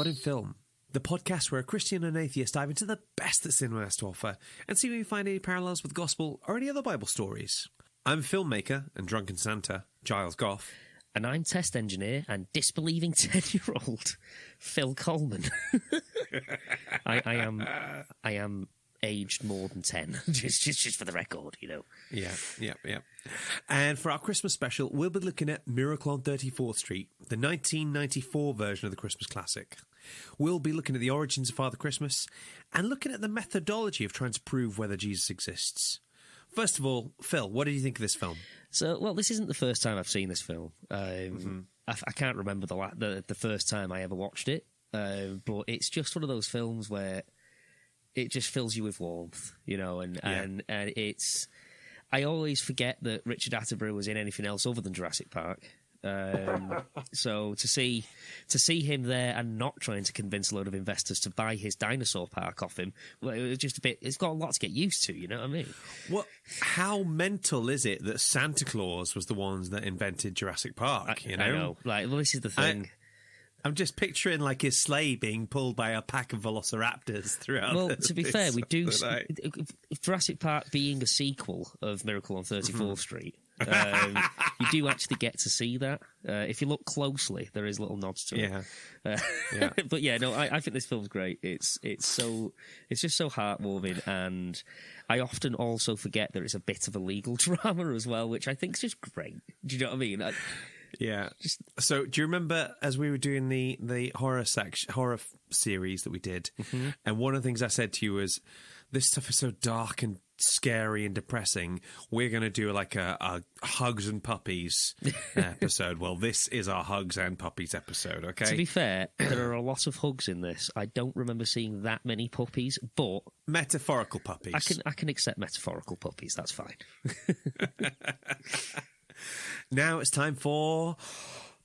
God in Film, the podcast where a Christian and atheist dive into the best that cinema has to offer and see if we find any parallels with the gospel or any other Bible stories. I'm filmmaker and drunken Santa, Giles Goff. And I'm test engineer and disbelieving 10-year-old Phil Coleman. I am aged more than 10, just for the record, you know. Yeah. And for our Christmas special, we'll be looking at Miracle on 34th Street, the 1994 version of the Christmas classic. We'll be looking at the origins of Father Christmas and looking at the methodology of trying to prove whether Jesus exists. First of all, Phil, what did you think of this film? So, well, this isn't the first time I've seen this film. I can't remember the first time I ever watched it, but it's just one of those films where it just fills you with warmth, you know, and it's... I always forget that Richard Attenborough was in anything else other than Jurassic Park. So to see him there and not trying to convince a load of investors to buy his dinosaur park off him, well, it was just a bit... It's got a lot to get used to, you know what I mean? Well, how mental is it that Santa Claus was the ones that invented Jurassic Park, you know? I know. Like, well, this is the thing... I'm just picturing like his sleigh being pulled by a pack of velociraptors throughout. Well, to be fair, we do Jurassic Park being a sequel of Miracle on 34th Street. You do actually get to see that. If you look closely, there is little nods to it. Yeah. But yeah, no, I think this film's great. It's just so heartwarming, and I often also forget that it's a bit of a legal drama as well, which I think is just great. Do you know what I mean? So, do you remember as we were doing the horror series that we did, and one of the things I said to you was, "This stuff is so dark and scary and depressing. We're going to do like a hugs and puppies episode." Well, this is our hugs and puppies episode. Okay. To be fair, there are a lot of hugs in this. I don't remember seeing that many puppies, but metaphorical puppies. I can accept metaphorical puppies. That's fine. Now it's time for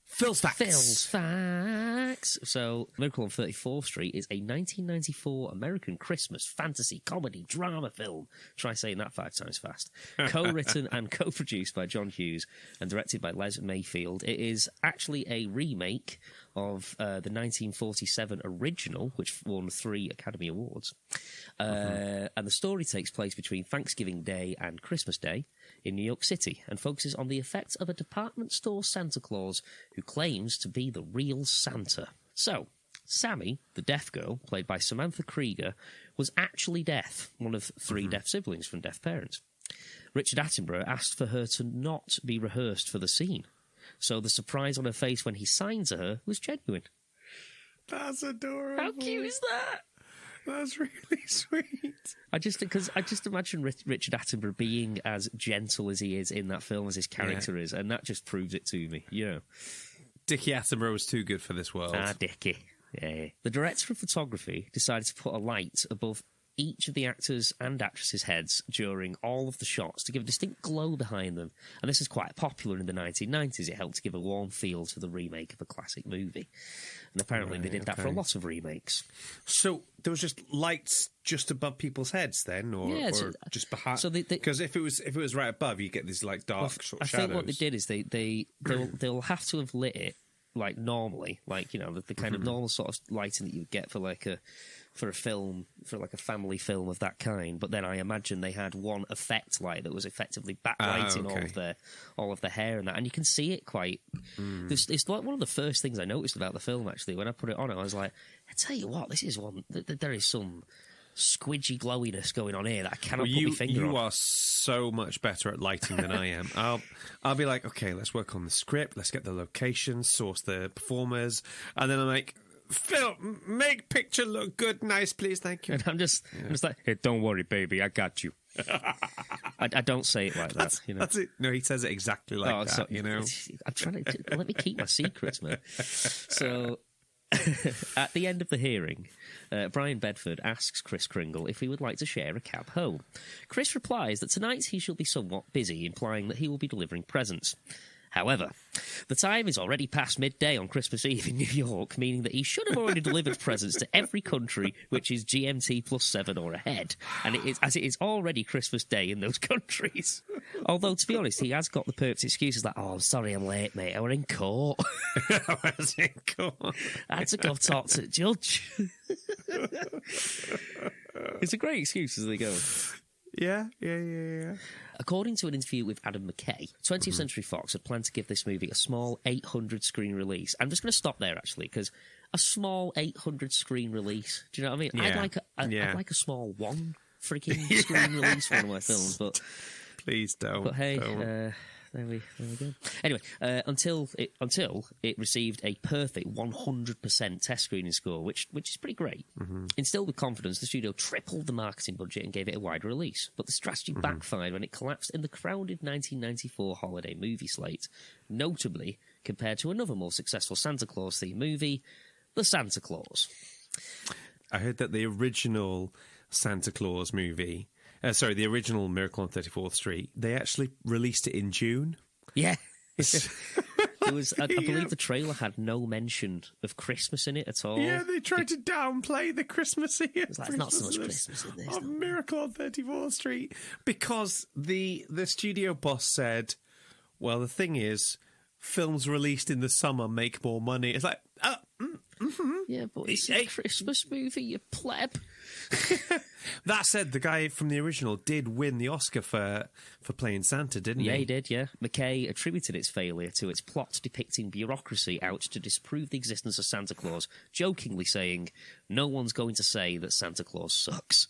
Phil's Facts. Phil's Facts. So, Miracle on 34th Street is a 1994 American Christmas fantasy comedy drama film. Try saying that 5 times fast. Co-written and co-produced by John Hughes and directed by Les Mayfield. It is actually a remake of the 1947 original, which won 3 Academy Awards. And the story takes place between Thanksgiving Day and Christmas Day in New York City and focuses on the effects of a department store Santa Claus who claims to be the real Santa. So, Sammy, the deaf girl, played by Samantha Krieger, was actually deaf, one of 3 deaf siblings from deaf parents. Richard Attenborough asked for her to not be rehearsed for the scene, so the surprise on her face when he signed to her was genuine. That's adorable. How cute is that? That's really sweet. I just imagine Richard Attenborough being as gentle as he is in that film as his character is, and that just proves it to me. Yeah. Dickie Attenborough was too good for this world. Dickie. Yeah. The director of photography decided to put a light above each of the actors' and actresses' heads during all of the shots to give a distinct glow behind them. And this is quite popular in the 1990s. It helped to give a warm feel to the remake of a classic movie. And apparently they did that for a lot of remakes. So there was just lights just above people's heads then? Or just behind? Because if it was right above, you get these like dark sort of shadows. I think what they did is they'll have to have lit it like normally, like, you know, the kind of normal sort of lighting that you would get for like a family film of that kind. But then I imagine they had one effect light that was effectively backlighting all of the hair and that, and you can see it quite. It's like one of the first things I noticed about the film. Actually, when I put it on, I was like, I tell you what, this is one. There is some squidgy glowiness going on here that I cannot put my finger on. You are so much better at lighting than I am. I'll be like, okay, let's work on the script, let's get the locations, source the performers, and then I'm like, Phil, make picture look good, nice, please, thank you. And I'm just like, hey, don't worry, baby, I got you. I don't say it like that. You know? That's it. No, he says it exactly like that. So, you know, I'm trying to let me keep my secrets, man. So. At the end of the hearing, Brian Bedford asks Kris Kringle if he would like to share a cab home. Chris replies that tonight he shall be somewhat busy, implying that he will be delivering presents. However, the time is already past midday on Christmas Eve in New York, meaning that he should have already delivered presents to every country which is GMT +7 or ahead, and it is already Christmas Day in those countries. Although, to be honest, he has got the perfect excuses like, "Oh, I'm sorry I'm late, mate. I was in court. I was in court. I had to go talk to the judge." It's a great excuse as they go. Yeah. According to an interview with Adam McKay, 20th Century Fox had planned to give this movie a small 800-screen release. I'm just going to stop there, actually, because a small 800-screen release, do you know what I mean? Yeah. I'd like a small one freaking screen release for one of my films, but... Please don't. But hey, don't. there we go. Anyway, until it received a perfect 100% test screening score, which is pretty great. Instilled with confidence, the studio tripled the marketing budget and gave it a wide release. But the strategy backfired when it collapsed in the crowded 1994 holiday movie slate, notably compared to another more successful Santa Claus-themed movie, The Santa Claus. I heard that the original Santa Claus movie... the original Miracle on 34th Street, they actually released it in June. Yeah. It was. I believe the trailer had no mention of Christmas in it at all. Yeah, they tried to downplay the Christmassy. It's like, not so much Christmas in this. Of Miracle on 34th Street. Because the studio boss said, well, the thing is, films released in the summer make more money. It's like, yeah, but it's a Christmas movie, you pleb. That said, the guy from the original did win the Oscar for playing Santa, didn't he? Yeah, he did, yeah. McKay attributed its failure to its plot depicting bureaucracy out to disprove the existence of Santa Claus, jokingly saying, "No one's going to say that Santa Claus sucks."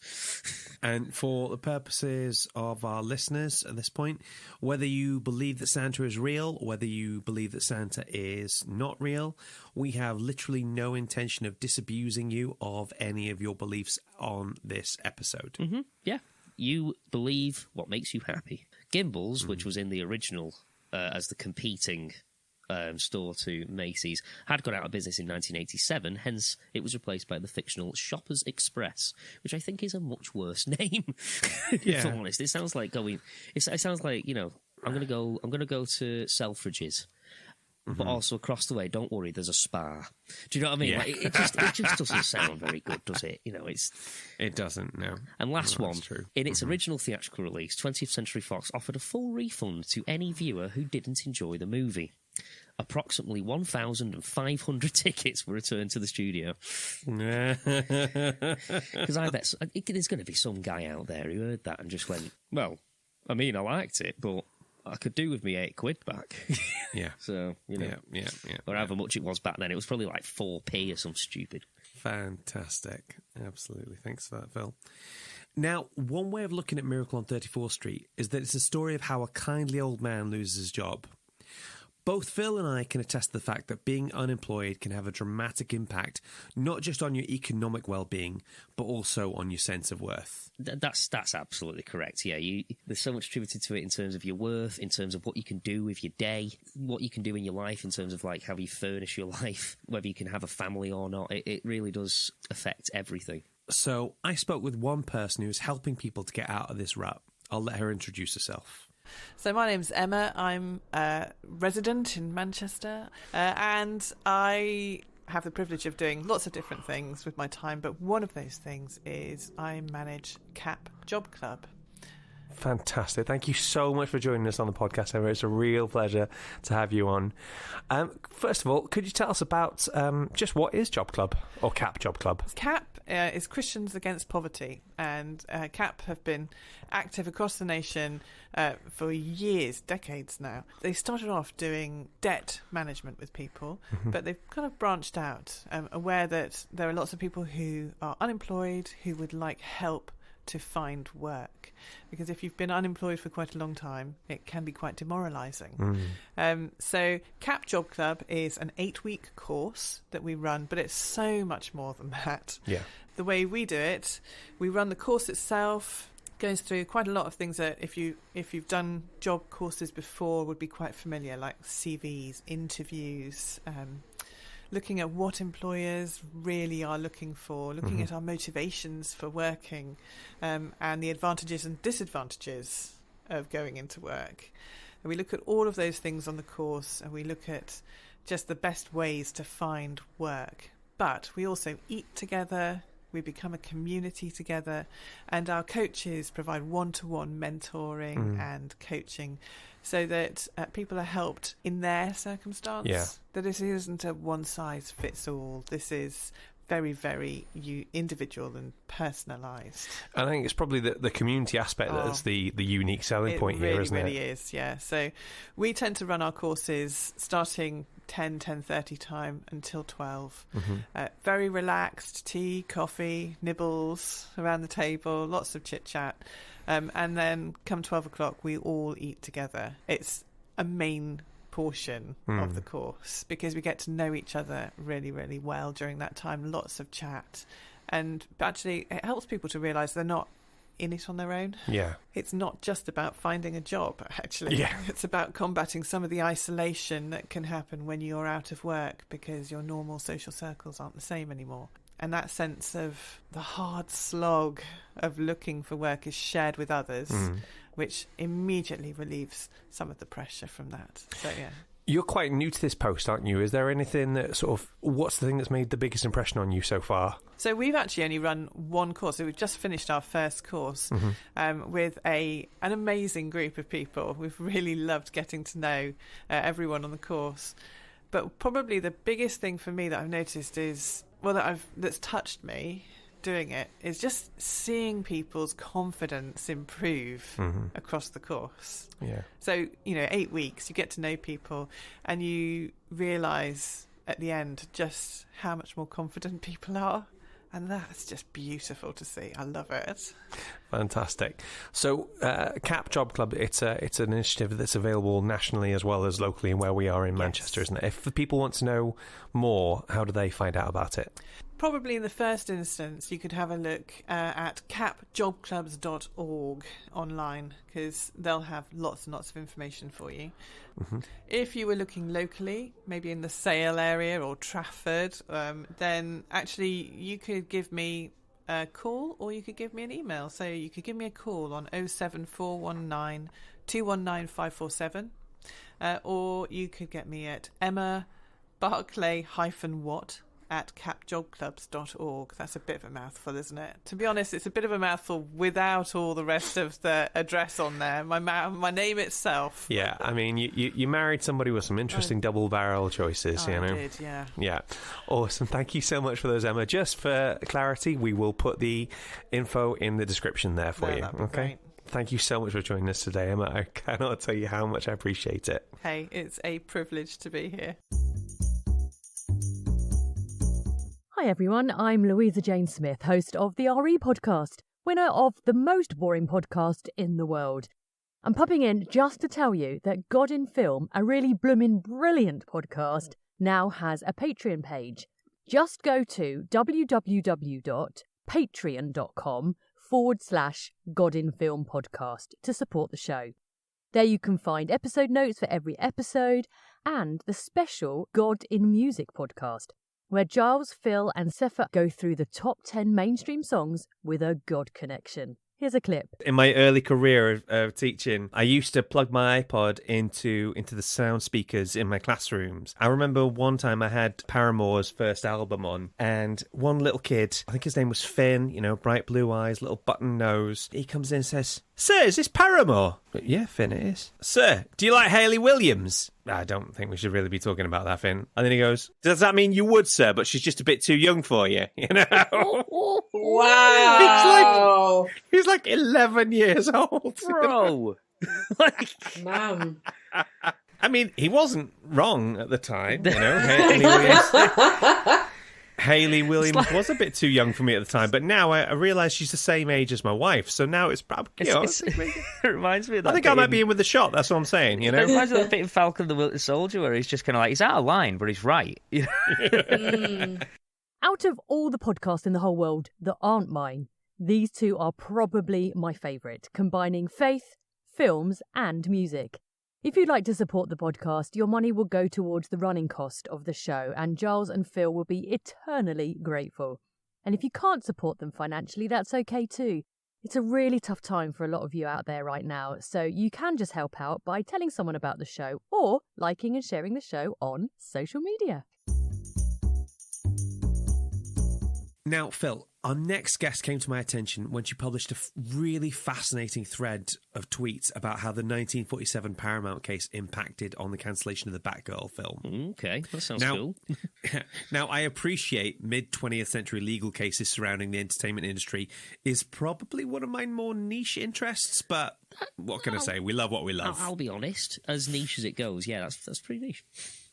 And for the purposes of our listeners at this point, whether you believe that Santa is real, or whether you believe that Santa is not real, we have literally no intention of disabusing you of any of your beliefs on this episode. Yeah. You believe what makes you happy. Gimbals, which was in the original as the competing store to Macy's, had gone out of business in 1987, hence it was replaced by the fictional Shoppers Express, which I think is a much worse name, if I'm honest. It sounds like going... It sounds like, I'm going to go to Selfridges. But also across the way, don't worry, there's a spa. Do you know what I mean? Yeah. Like, it just doesn't sound very good, does it? It doesn't, no. And last one, true. in its original theatrical release, 20th Century Fox offered a full refund to any viewer who didn't enjoy the movie. Approximately 1,500 tickets were returned to the studio. Because I bet there's going to be some guy out there who heard that and just went, well, I mean, I liked it, but I could do with me £8 back. Yeah. So, Yeah. or however much it was back then. It was probably like 4p or something stupid. Fantastic. Absolutely. Thanks for that, Phil. Now, one way of looking at Miracle on 34th Street is that it's a story of how a kindly old man loses his job. Both Phil and I can attest to the fact that being unemployed can have a dramatic impact, not just on your economic well-being, but also on your sense of worth. That's absolutely correct, yeah. There's so much attributed to it in terms of your worth, in terms of what you can do with your day, what you can do in your life, in terms of like how you furnish your life, whether you can have a family or not. It really does affect everything. So I spoke with one person who is helping people to get out of this rut. I'll let her introduce herself. So my name's Emma. I'm a resident in Manchester, and I have the privilege of doing lots of different things with my time, but one of those things is I manage CAP Job Club. Fantastic. Thank you so much for joining us on the podcast, Emma. It's a real pleasure to have you on. First of all, could you tell us about just what is Job Club, or CAP Job Club? CAP is Christians Against Poverty, and CAP have been active across the nation for years, decades now. They started off doing debt management with people, but they've kind of branched out, aware that there are lots of people who are unemployed who would like help to find work, because if you've been unemployed for quite a long time, it can be quite demoralising. So CAP Job Club is an 8-week course that we run, but it's so much more than that. Yeah. The way we do it, we run the course itself, goes through quite a lot of things that if you've done job courses before would be quite familiar, like CVs, interviews, looking at what employers really are looking for, looking at our motivations for working, and the advantages and disadvantages of going into work. And we look at all of those things on the course, and we look at just the best ways to find work. But we also eat together, we become a community together, and our coaches provide one-to-one mentoring and coaching so that people are helped in their circumstance. Yeah. That this isn't a one-size-fits-all. This is very, very individual and personalised. And I think it's probably the community aspect that's the unique selling point here, isn't it? It really is, yeah. So we tend to run our courses starting 10:30 time until 12. Very relaxed, tea, coffee, nibbles around the table, lots of chit-chat. And then come 12 o'clock, we all eat together. It's a main portion of the course because we get to know each other really, really well during that time. Lots of chat, and actually it helps people to realise they're not in it on their own. Yeah, it's not just about finding a job, actually. Yeah. It's about combating some of the isolation that can happen when you're out of work because your normal social circles aren't the same anymore. And that sense of the hard slog of looking for work is shared with others, which immediately relieves some of the pressure from that. So, yeah. You're quite new to this post, aren't you? Is there anything that what's the thing that's made the biggest impression on you so far? So we've actually only run one course. So we've just finished our first course with an amazing group of people. We've really loved getting to know everyone on the course. But probably the biggest thing for me that I've noticed is, that's touched me doing it, is just seeing people's confidence improve across the course. Yeah. So, 8 weeks, you get to know people and you realise at the end just how much more confident people are. And that's just beautiful to see. I love it. Fantastic. So, CAP Job Club, it's an initiative that's available nationally as well as locally and where we are in Manchester, isn't it? If people want to know more, how do they find out about it? Probably in the first instance, you could have a look at capjobclubs.org online because they'll have lots and lots of information for you. If you were looking locally, maybe in the Sale area or Trafford, then actually you could give me a call or you could give me an email. So you could give me a call on 07419 219 547 or you could get me at Emma Barclay-Watt at capjobclubs.org. That's a bit of a mouthful, isn't it? To be honest, it's a bit of a mouthful without all the rest of the address on there. My name itself. Yeah, I mean, you married somebody with some interesting double-barrel choices, I did, yeah. Yeah. Awesome. Thank you so much for those, Emma. Just for clarity, we will put the info in the description there for you. That'd be okay. Great. Thank you so much for joining us today, Emma. I cannot tell you how much I appreciate it. Hey, it's a privilege to be here. Hi everyone, I'm Louisa Jane Smith, host of the RE podcast, winner of the most boring podcast in the world. I'm popping in just to tell you that God in Film, a really bloomin' brilliant podcast, now has a Patreon page. Just go to www.patreon.com/God in Film podcast to support the show. There you can find episode notes for every episode and the special God in Music podcast, where Giles, Phil and Sefa go through the top 10 mainstream songs with a God connection. Here's a clip. In my early career of teaching, I used to plug my iPod into the sound speakers in my classrooms. I remember one time I had Paramore's first album on, and one little kid, I think his name was Finn, bright blue eyes, little button nose. He comes in and says, "Sir, is this Paramore?" But, "Yeah, Finn, it is." "Sir, do you like Hayley Williams?" "I don't think we should really be talking about that, Finn." And then he goes, "Does that mean you would, sir, but she's just a bit too young for you?" Wow. He's like 11 years old. Bro. Man. I mean, he wasn't wrong at the time, Hayley Williams was a bit too young for me at the time, but now I realise she's the same age as my wife, so now it's probably... it reminds me of that. I think I might be in with the shot, that's what I'm saying, It reminds me of that bit in Falcon the Winter Soldier where he's just kind of like, he's out of line, but he's right. Out of all the podcasts in the whole world that aren't mine, these two are probably my favourite, combining faith, films and music. If you'd like to support the podcast, your money will go towards the running cost of the show, and Giles and Phil will be eternally grateful. And if you can't support them financially, that's okay too. It's a really tough time for a lot of you out there right now, so you can just help out by telling someone about the show or liking and sharing the show on social media. Now, Phil, our next guest came to my attention when she published a really fascinating thread of tweets about how the 1947 Paramount case impacted on the cancellation of the Batgirl film. Okay, that sounds cool. Now, I appreciate mid-20th century legal cases surrounding the entertainment industry is probably one of my more niche interests, but what can I say? We love what we love. I'll be honest, as niche as it goes, yeah, that's pretty niche.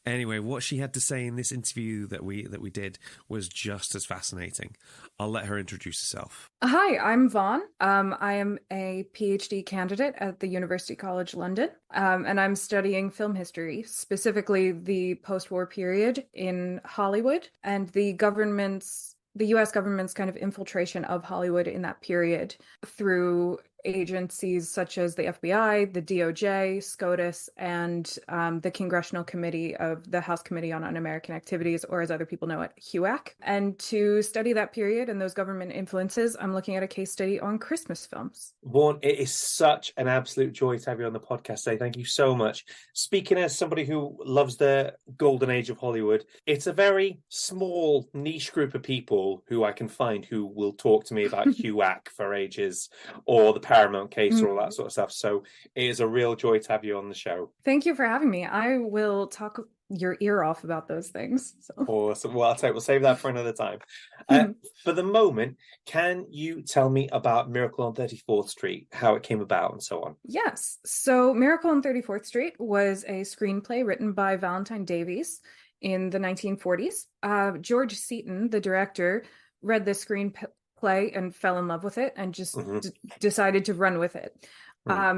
Anyway, what she had to say in this interview that we did was just as fascinating. I'll let her introduce herself. Hi, I'm Vaughn. I am a PhD candidate at the University College London, and I'm studying film history, specifically the post-war period in Hollywood and the US government's kind of infiltration of Hollywood in that period through agencies such as the FBI, the DOJ, SCOTUS, and the Congressional Committee of the House Committee on Un-American Activities, or as other people know it, HUAC. And to study that period and those government influences, I'm looking at a case study on Christmas films. Vaughn, it is such an absolute joy to have you on the podcast today. Thank you so much. Speaking as somebody who loves the golden age of Hollywood, it's a very small niche group of people who I can find who will talk to me about HUAC for ages, or the Paramount case, or all that sort of stuff. So it is a real joy to have you on the show. Thank you for having me. I will talk your ear off about those things. So. Awesome. Well, I'll tell you, we'll save that for another time. For the moment, can you tell me about Miracle on 34th Street, how it came about and so on? Yes. So Miracle on 34th Street was a screenplay written by Valentine Davies in the 1940s. George Seaton, the director, read the screenplay and fell in love with it and just decided to run with it.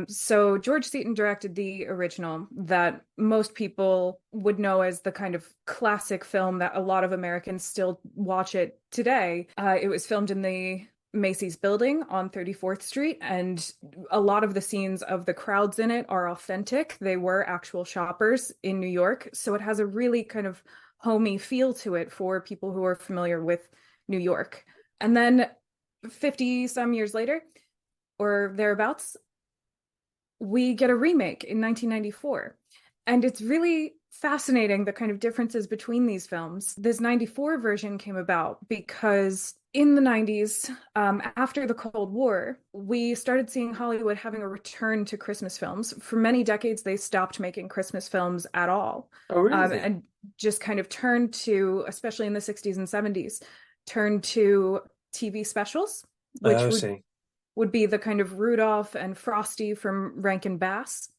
So George Seaton directed the original that most people would know as the kind of classic film that a lot of Americans still watch it today. It was filmed in the Macy's building on 34th Street, and a lot of the scenes of the crowds in it are authentic. They were actual shoppers in New York. So it has a really kind of homey feel to it for people who are familiar with New York. And then 50 some years later, or thereabouts, we get a remake in 1994. And it's really fascinating, the kind of differences between these films. This 94 version came about because in the 90s, after the Cold War, we started seeing Hollywood having a return to Christmas films. For many decades, they stopped making Christmas films at all. Oh, really? And just kind of turned to, especially in the 60s and 70s, turned to TV specials, which would be the kind of Rudolph and Frosty from Rankin Bass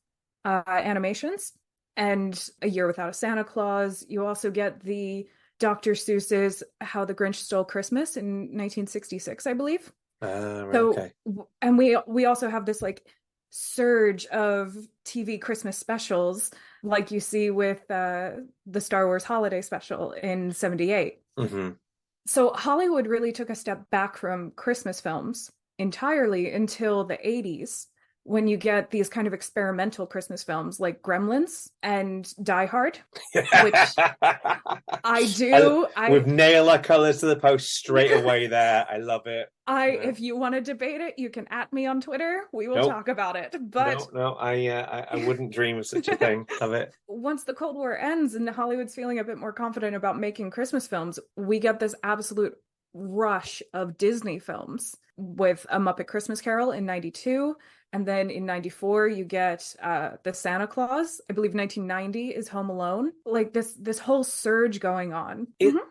animations, and A Year Without a Santa Claus. You also get the Dr. Seuss's How the Grinch Stole Christmas in 1966, I believe. And we also have this like surge of TV Christmas specials, like you see with the Star Wars Holiday Special in 78. So Hollywood really took a step back from Christmas films entirely until the 80s, when you get these kind of experimental Christmas films like Gremlins and Die Hard, which We've nailed our colours to the post straight away there. I love it. If you want to debate it, you can @ me on Twitter. We will talk about it. But I wouldn't dream of such a thing. Love it. Once the Cold War ends and Hollywood's feeling a bit more confident about making Christmas films, we get this absolute rush of Disney films with A Muppet Christmas Carol in 92. And then in 94, you get the Santa Claus. I believe 1990 is Home Alone. Like this whole surge going on.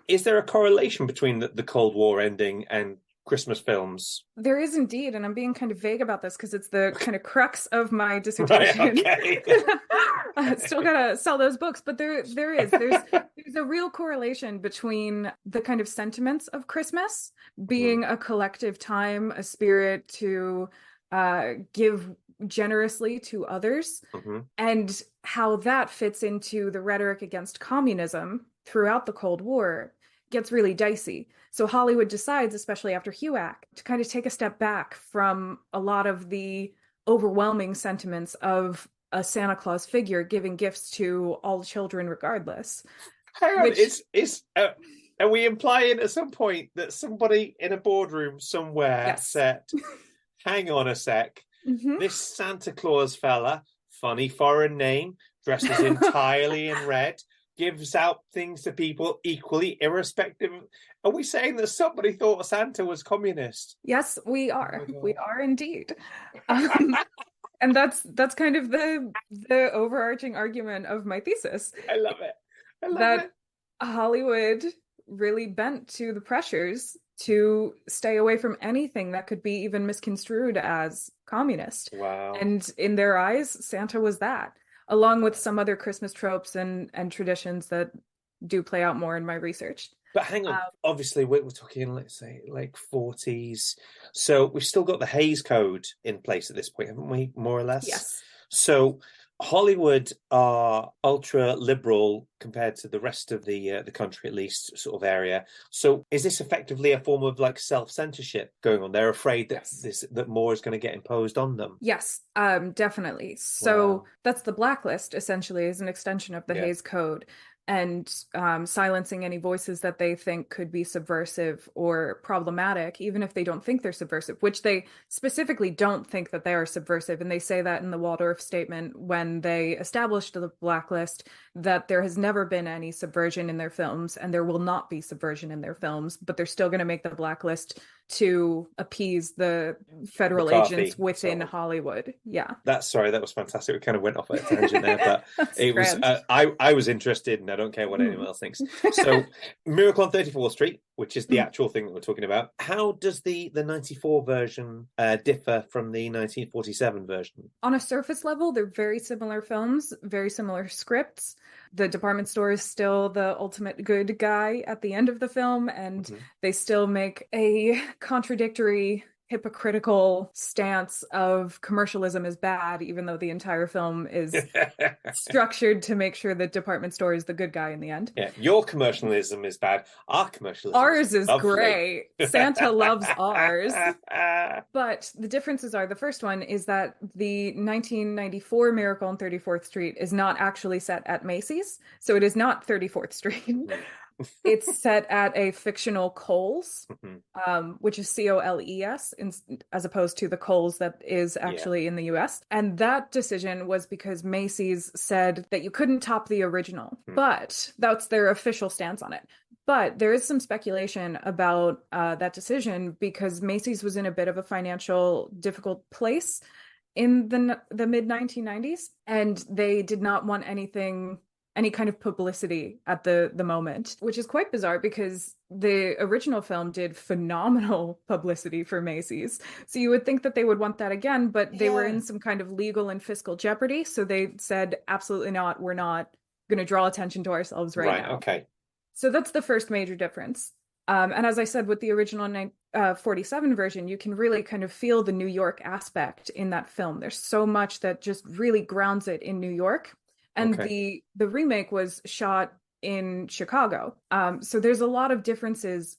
Is there a correlation between the Cold War ending and Christmas films? There is indeed, and I'm being kind of vague about this because it's the kind of crux of my dissertation. Right, okay. I still gotta sell those books, but there's a real correlation between the kind of sentiments of Christmas being a collective time, a spirit to give generously to others, and how that fits into the rhetoric against communism throughout the Cold War gets really dicey. So Hollywood decides, especially after HUAC, to kind of take a step back from a lot of the overwhelming sentiments of a Santa Claus figure giving gifts to all children regardless. Hang on, are we implying at some point that somebody in a boardroom somewhere said, hang on a sec. Mhm. This Santa Claus fella, funny foreign name, dresses entirely in red, gives out things to people equally, irrespective. Are we saying that somebody thought Santa was communist? Yes, we are. Oh my God. We are indeed. And that's kind of the overarching argument of my thesis. I love it. I love That it. Hollywood really bent to the pressures to stay away from anything that could be even misconstrued as communist. Wow. And in their eyes, Santa was that, along with some other Christmas tropes and traditions that do play out more in my research. But hang on, obviously we're talking, let's say, like 40s. So we've still got the Hays Code in place at this point, haven't we? More or less. Yes. So Hollywood are ultra liberal compared to the rest of the country, at least, sort of area. So is this effectively a form of like self-censorship going on? They're afraid that that more is going to get imposed on them. Yes, definitely. So Wow. that's the blacklist, essentially, is an extension of the Hays Code, and silencing any voices that they think could be subversive or problematic, even if they don't think they're subversive, which they specifically don't think that they are subversive. And they say that in the Waldorf statement when they established the blacklist, that there has never been any subversion in their films and there will not be subversion in their films, but they're still going to make the blacklist to appease the federal agents within Hollywood. Yeah. That was fantastic. We kind of went off at a tangent there, but it was I was interested, and I don't care what anyone else thinks. So Miracle on 34th Street, which is the actual thing that we're talking about, how does the 94 version differ from the 1947 version? On a surface level, they're very similar films, very similar scripts. The department store is still the ultimate good guy at the end of the film, and they still make a contradictory, hypocritical stance of commercialism is bad, even though the entire film is structured to make sure that department store is the good guy in the end. Yeah, your commercialism is bad. Our commercialism is great. Santa loves ours. But the differences are, the first one is that the 1994 Miracle on 34th Street is not actually set at Macy's, so it is not 34th Street. It's set at a fictional Kohl's, which is Coles, as opposed to the Kohl's that is actually in the US. And that decision was because Macy's said that you couldn't top the original, but that's their official stance on it. But there is some speculation about that decision because Macy's was in a bit of a financial difficult place in the mid 1990s, and they did not want any kind of publicity at the moment, which is quite bizarre because the original film did phenomenal publicity for Macy's. So you would think that they would want that again, but they were in some kind of legal and fiscal jeopardy. So they said, absolutely not. We're not going to draw attention to ourselves right now. Okay. So that's the first major difference. And as I said, with the original 47 version, you can really kind of feel the New York aspect in that film. There's so much that just really grounds it in New York. And the remake was shot in Chicago. So there's a lot of differences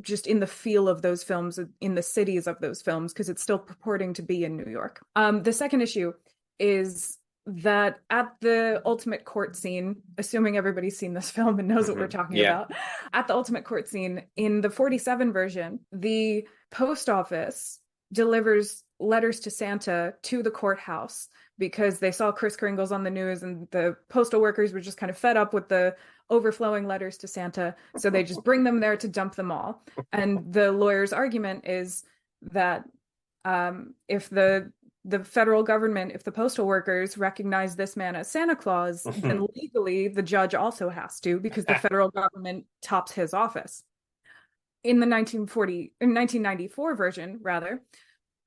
just in the feel of those films, in the cities of those films, because it's still purporting to be in New York. The second issue is that at the ultimate court scene, assuming everybody's seen this film and knows what we're talking about, at the ultimate court scene, in the 47 version, the post office delivers letters to Santa to the courthouse because they saw Kris Kringle's on the news and the postal workers were just kind of fed up with the overflowing letters to Santa. So they just bring them there to dump them all. And the lawyer's argument is that if the federal government, if the postal workers recognize this man as Santa Claus, then legally the judge also has to, because the federal government tops his office. In the 1994 version, rather,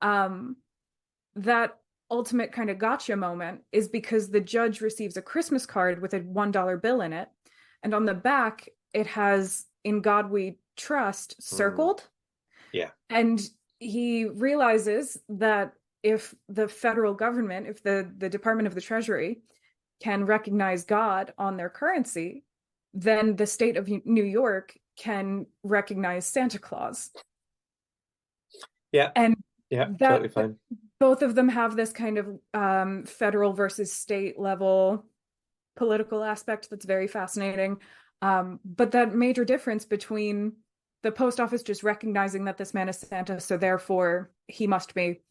that ultimate kind of gotcha moment is because the judge receives a Christmas card with a $1 bill in it. And on the back, it has "In God We Trust" circled. Yeah. And he realizes that if the federal government, if the Department of the Treasury can recognize God on their currency, then the state of New York can recognize Santa Claus. Yeah. And totally fine. Both of them have this kind of federal versus state level political aspect that's very fascinating. But that major difference between the post office just recognizing that this man is Santa, so therefore he must be,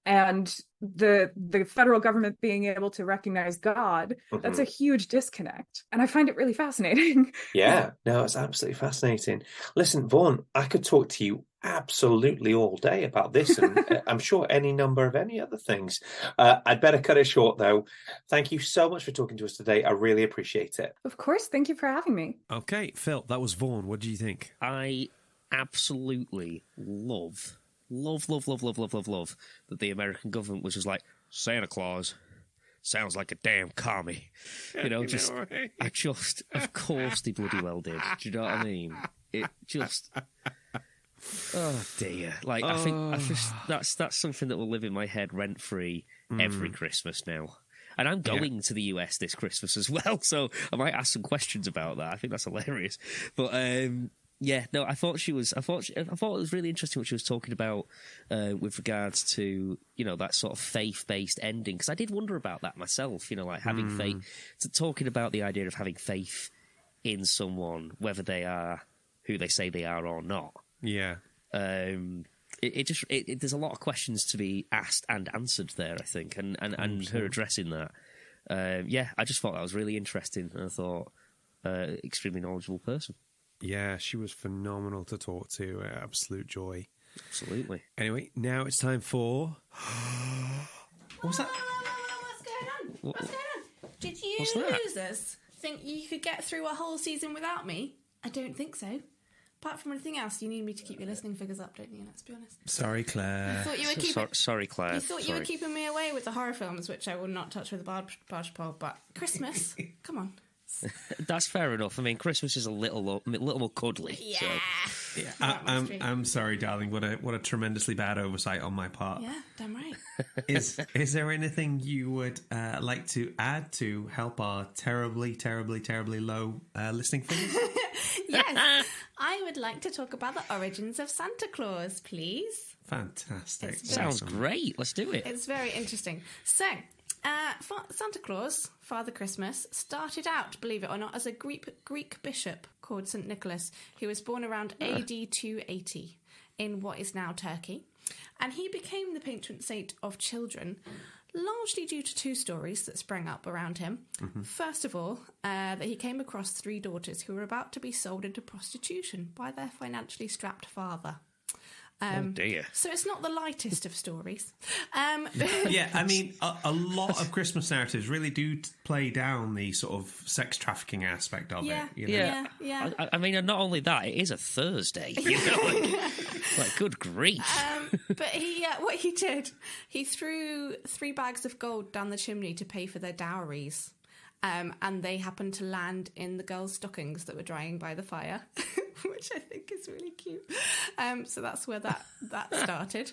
and the federal government being able to recognize God, that's a huge disconnect. And I find it really fascinating. Yeah, no, it's absolutely fascinating. Listen, Vaughn, I could talk to you absolutely all day about this, and I'm sure any number of any other things. I'd better cut it short, though. Thank you so much for talking to us today. I really appreciate it. Of course, thank you for having me. Okay, Phil, that was Vaughn. What do you think? I absolutely love that the American government was just like, Santa Claus sounds like a damn commie. You know, just, right? Of course they bloody well did. Do you know what I mean? It just, oh dear. Like, I think that's something that will live in my head rent-free every Christmas now. And I'm going to the US this Christmas as well, so I might ask some questions about that. I think that's hilarious. But, yeah, no, I thought it was really interesting what she was talking about with regards to, you know, that sort of faith-based ending. Because I did wonder about that myself, you know, like having faith, talking about the idea of having faith in someone, whether they are who they say they are or not. Yeah. There's a lot of questions to be asked and answered there, I think, and her addressing that. Yeah, I just thought that was really interesting, and I thought extremely knowledgeable person. Yeah, she was phenomenal to talk to. Absolute joy. Absolutely. Anyway, now it's time for... What's that? What's going on? Did you losers think you could get through a whole season without me? I don't think so. Apart from anything else, you need me to keep your listening figures up, don't you? Let's be honest. Sorry, Claire. I thought you were Sorry, Claire. You thought you were keeping me away with the horror films, which I will not touch with a barge pole, but Christmas, come on. That's fair enough. I mean, Christmas is a little more cuddly. Yeah. So. Yeah. I'm sorry, darling. What a tremendously bad oversight on my part. Yeah, damn right. Is there anything you would like to add to help our terribly low listening figures? Yes. I would like to talk about the origins of Santa Claus, please. Fantastic. Sounds great. Let's do it. It's very interesting. So, Santa Claus, Father Christmas, started out, believe it or not, as a Greek bishop called St. Nicholas, who was born around AD 280 in what is now Turkey. And he became the patron saint of children, largely due to two stories that sprang up around him. Mm-hmm. First of all, that he came across 3 daughters who were about to be sold into prostitution by their financially strapped father. Oh dear. So it's not the lightest of stories. Yeah, I mean, a lot of Christmas narratives really do play down the sort of sex trafficking aspect of it. You know? Yeah. I mean, and not only that, it is a Thursday. You know, like good grief. But what he did, he threw 3 bags of gold down the chimney to pay for their dowries. And they happened to land in the girls' stockings that were drying by the fire, which I think is really cute. So that's where that started.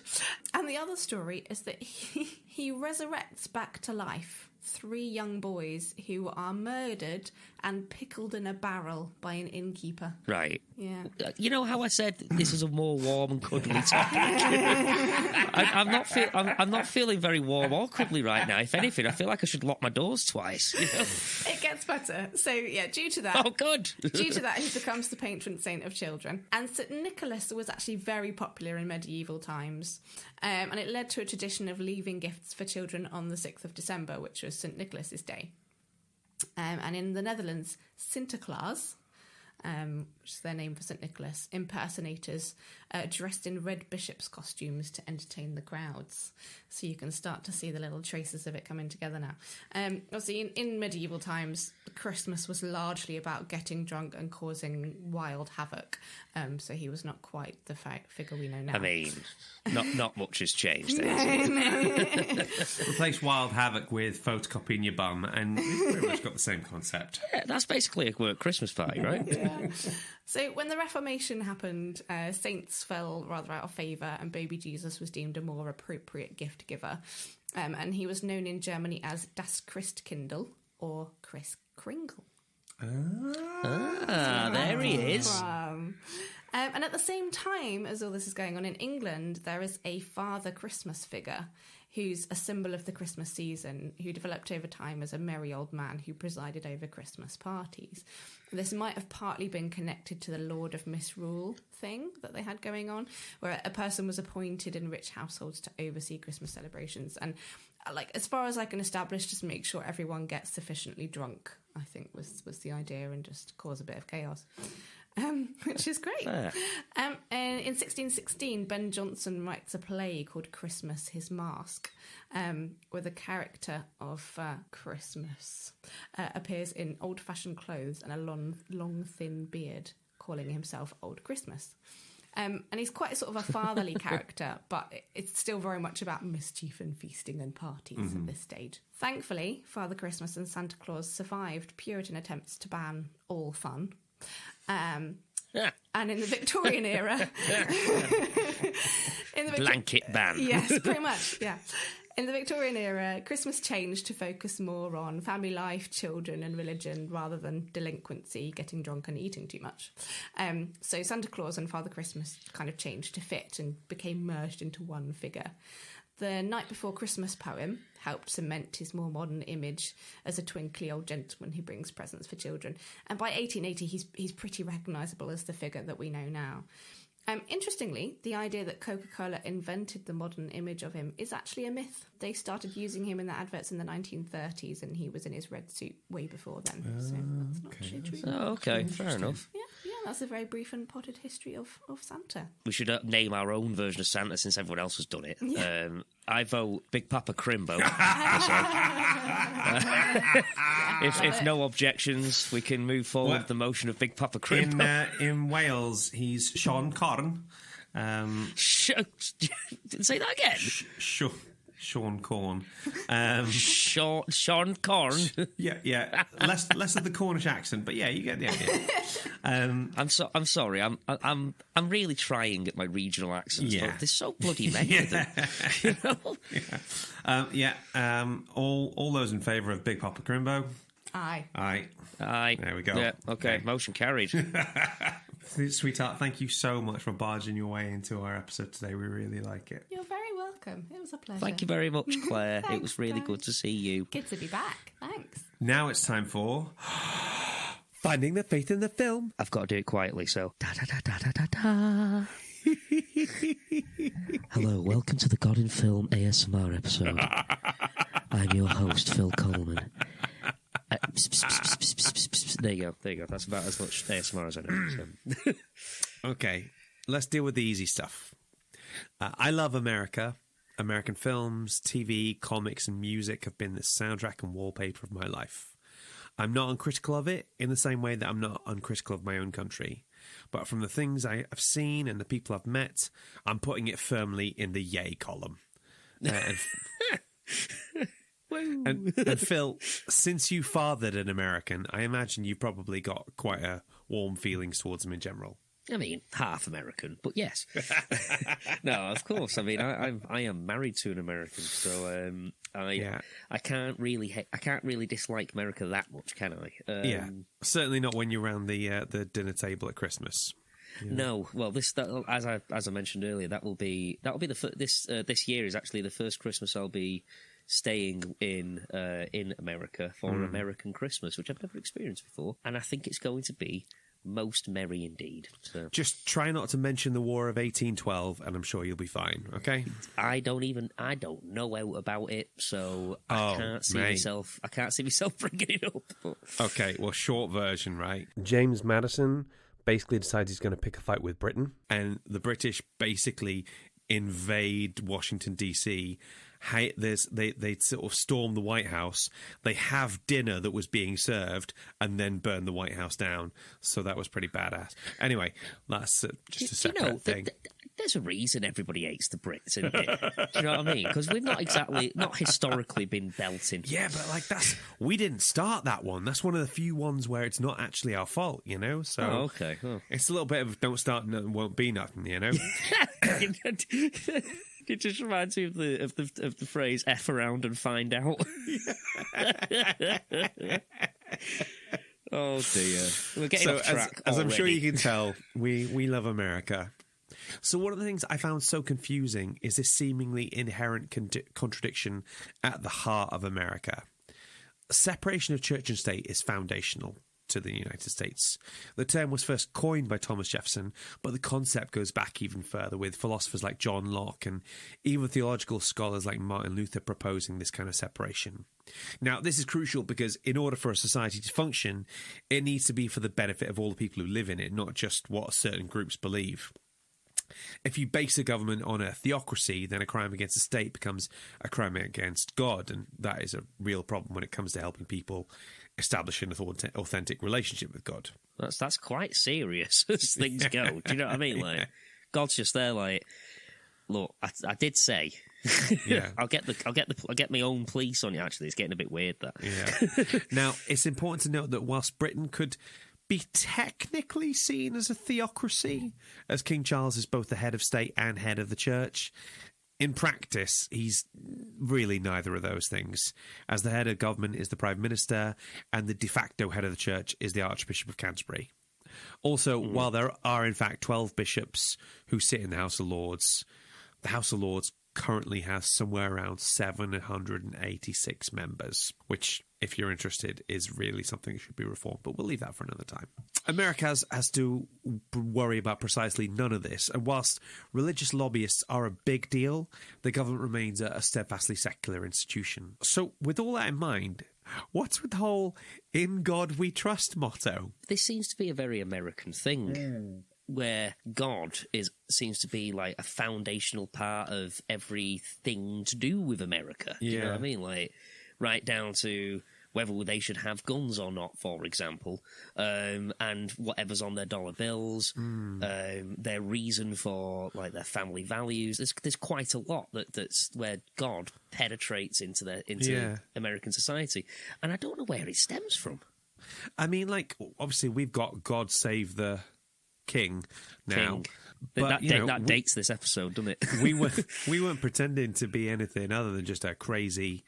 And the other story is that he resurrects back to life 3 young boys who are murdered and pickled in a barrel by an innkeeper. Right. Yeah. You know how I said this is a more warm and cuddly topic? I'm not feeling very warm or cuddly right now. If anything, I feel like I should lock my doors twice. You know? It gets better. So, yeah, due to that... Oh, good. Due to that, he becomes the patron saint of children. And St. Nicholas was actually very popular in medieval times. And it led to a tradition of leaving gifts for children on the 6th of December, which was St. Nicholas's Day. And in the Netherlands, Sinterklaas, which is their name for St. Nicholas, impersonators dressed in red bishops' costumes to entertain the crowds. So you can start to see the little traces of it coming together now. Obviously, in medieval times, Christmas was largely about getting drunk and causing wild havoc. So he was not quite the figure we know now. I mean, not much has changed. No. Replace wild havoc with photocopying your bum, and it's pretty much got the same concept. Yeah, that's basically a work Christmas party, right? Yeah. So when the Reformation happened, saints fell rather out of favour, and baby Jesus was deemed a more appropriate gift giver. And he was known in Germany as Das Christkindl, or Kris Kringle. There he is. And at the same time as all this is going on in England, there is a Father Christmas figure who's a symbol of the Christmas season, who developed over time as a merry old man who presided over Christmas parties. This might have partly been connected to the Lord of Misrule thing that they had going on, where a person was appointed in rich households to oversee Christmas celebrations. And like, as far as I can establish, just make sure everyone gets sufficiently drunk, I think was the idea, and just cause a bit of chaos. Which is great. And in 1616, Ben Jonson writes a play called Christmas, His Mask, where the character of Christmas appears in old-fashioned clothes and a long, thin beard, calling himself Old Christmas. And he's quite sort of a fatherly character, but it's still very much about mischief and feasting and parties at this stage. Thankfully, Father Christmas and Santa Claus survived Puritan attempts to ban all fun. And in the Victorian era... Blanket ban. Yes, pretty much, yeah. In the Victorian era, Christmas changed to focus more on family life, children and religion, rather than delinquency, getting drunk and eating too much. So Santa Claus and Father Christmas kind of changed to fit and became merged into one figure. The Night Before Christmas poem helped cement his more modern image as a twinkly old gentleman who brings presents for children. And by 1880, he's pretty recognisable as the figure that we know now. Interestingly, the idea that Coca-Cola invented the modern image of him is actually a myth. They started using him in the adverts in the 1930s, and he was in his red suit way before then. So that's not actually true. Oh, okay, fair enough. Yeah, that's a very brief and potted history of Santa. We should name our own version of Santa since everyone else has done it. Yeah. I vote Big Papa Crimbo. If no objections, we can move forward the motion of Big Papa Crimbo. In Wales, he's Sean Corn. Say that again. Sean Corn. Sean Corn. Yeah. Less of the Cornish accent, but yeah, you get the idea. I'm sorry. I'm really trying at my regional accents, but they're so bloody many of them. You know? All those in favour of Big Papa Crimbo? Aye. There we go. Yeah, okay. Motion carried. Sweetheart, thank you so much for barging your way into our episode today. We really like it. You're very welcome. It was a pleasure. Thank you very much, Claire. Thanks, it was really good to see you. Good to be back. Thanks. Now it's time for Finding the Faith in the Film. I've got to do it quietly, so... Da-da-da-da-da-da-da. Hello, welcome to the God in Film ASMR episode. I'm your host, Phil Coleman. There you go. That's about as much ASMR as I know. So. Okay, let's deal with the easy stuff. I love America. American films, TV, comics, and music have been the soundtrack and wallpaper of my life. I'm not uncritical of it in the same way that I'm not uncritical of my own country. But from the things I have seen and the people I've met, I'm putting it firmly in the yay column. And Phil, since you fathered an American, I imagine you probably got quite a warm feelings towards him in general. I mean, half American, but yes. No, of course. I mean, I am married to an American, so I can't really dislike America that much, can I? Certainly not when you're around the dinner table at Christmas. Yeah. No, well, as I mentioned earlier, that'll be this year is actually the first Christmas I'll be staying in America for American Christmas, which I've never experienced before, and I think it's going to be most merry indeed. So. Just try not to mention the War of 1812, and I'm sure you'll be fine. Okay? I don't know out about it, so I can't see myself bringing it up. But. Okay, well, short version, right? James Madison basically decides he's going to pick a fight with Britain, and the British basically invade Washington DC. They sort of storm the White House. They have dinner that was being served and then burn the White House down. So that was pretty badass. Anyway, that's just a separate thing. There's a reason everybody hates the Brits, isn't it? Do you know what I mean? Because we've not historically been belting. Yeah, but we didn't start that one. That's one of the few ones where it's not actually our fault, you know? So okay. Oh. It's a little bit of don't start nothing, won't be nothing, you know? It just reminds me of the phrase "F around and find out." Oh dear, we're getting off track. As I'm sure already. you can tell, we love America. So one of the things I found so confusing is this seemingly inherent contradiction at the heart of America. Separation of church and state is foundational to the United States. The term was first coined by Thomas Jefferson, but the concept goes back even further, with philosophers like John Locke and even theological scholars like Martin Luther proposing this kind of separation. Now, this is crucial because in order for a society to function, it needs to be for the benefit of all the people who live in it, not just what certain groups believe. If you base a government on a theocracy, then a crime against the state becomes a crime against God, and that is a real problem when it comes to helping people establish an authentic relationship with God. That's quite serious as things go. Do you know what I mean? Like, God's just there, like, look, I did say, Yeah. I'll get my own police on you. Actually, it's getting a bit weird. That. Yeah. Now, it's important to note that whilst Britain could be technically seen as a theocracy, as King Charles is both the head of state and head of the church, in practice, he's really neither of those things, as the head of government is the Prime Minister and the de facto head of the church is the Archbishop of Canterbury. Also, while there are in fact 12 bishops who sit in the House of Lords, the House of Lords currently has somewhere around 786 members, which, if you're interested, is really something that should be reformed, but we'll leave that for another time. America has to worry about precisely none of this, and whilst religious lobbyists are a big deal, the government remains a steadfastly secular institution. So, with all that in mind, what's with the whole "In God We Trust" motto? This seems to be a very American thing. Where God seems to be like a foundational part of everything to do with America. Do you know what I mean? Like, right down to whether they should have guns or not, for example, and whatever's on their dollar bills, their reason for like their family values. There's quite a lot that's where God penetrates into American society, and I don't know where it stems from. I mean, like, obviously we've got God Save the King now. But that dates this episode, doesn't it? we weren't pretending to be anything other than just a crazy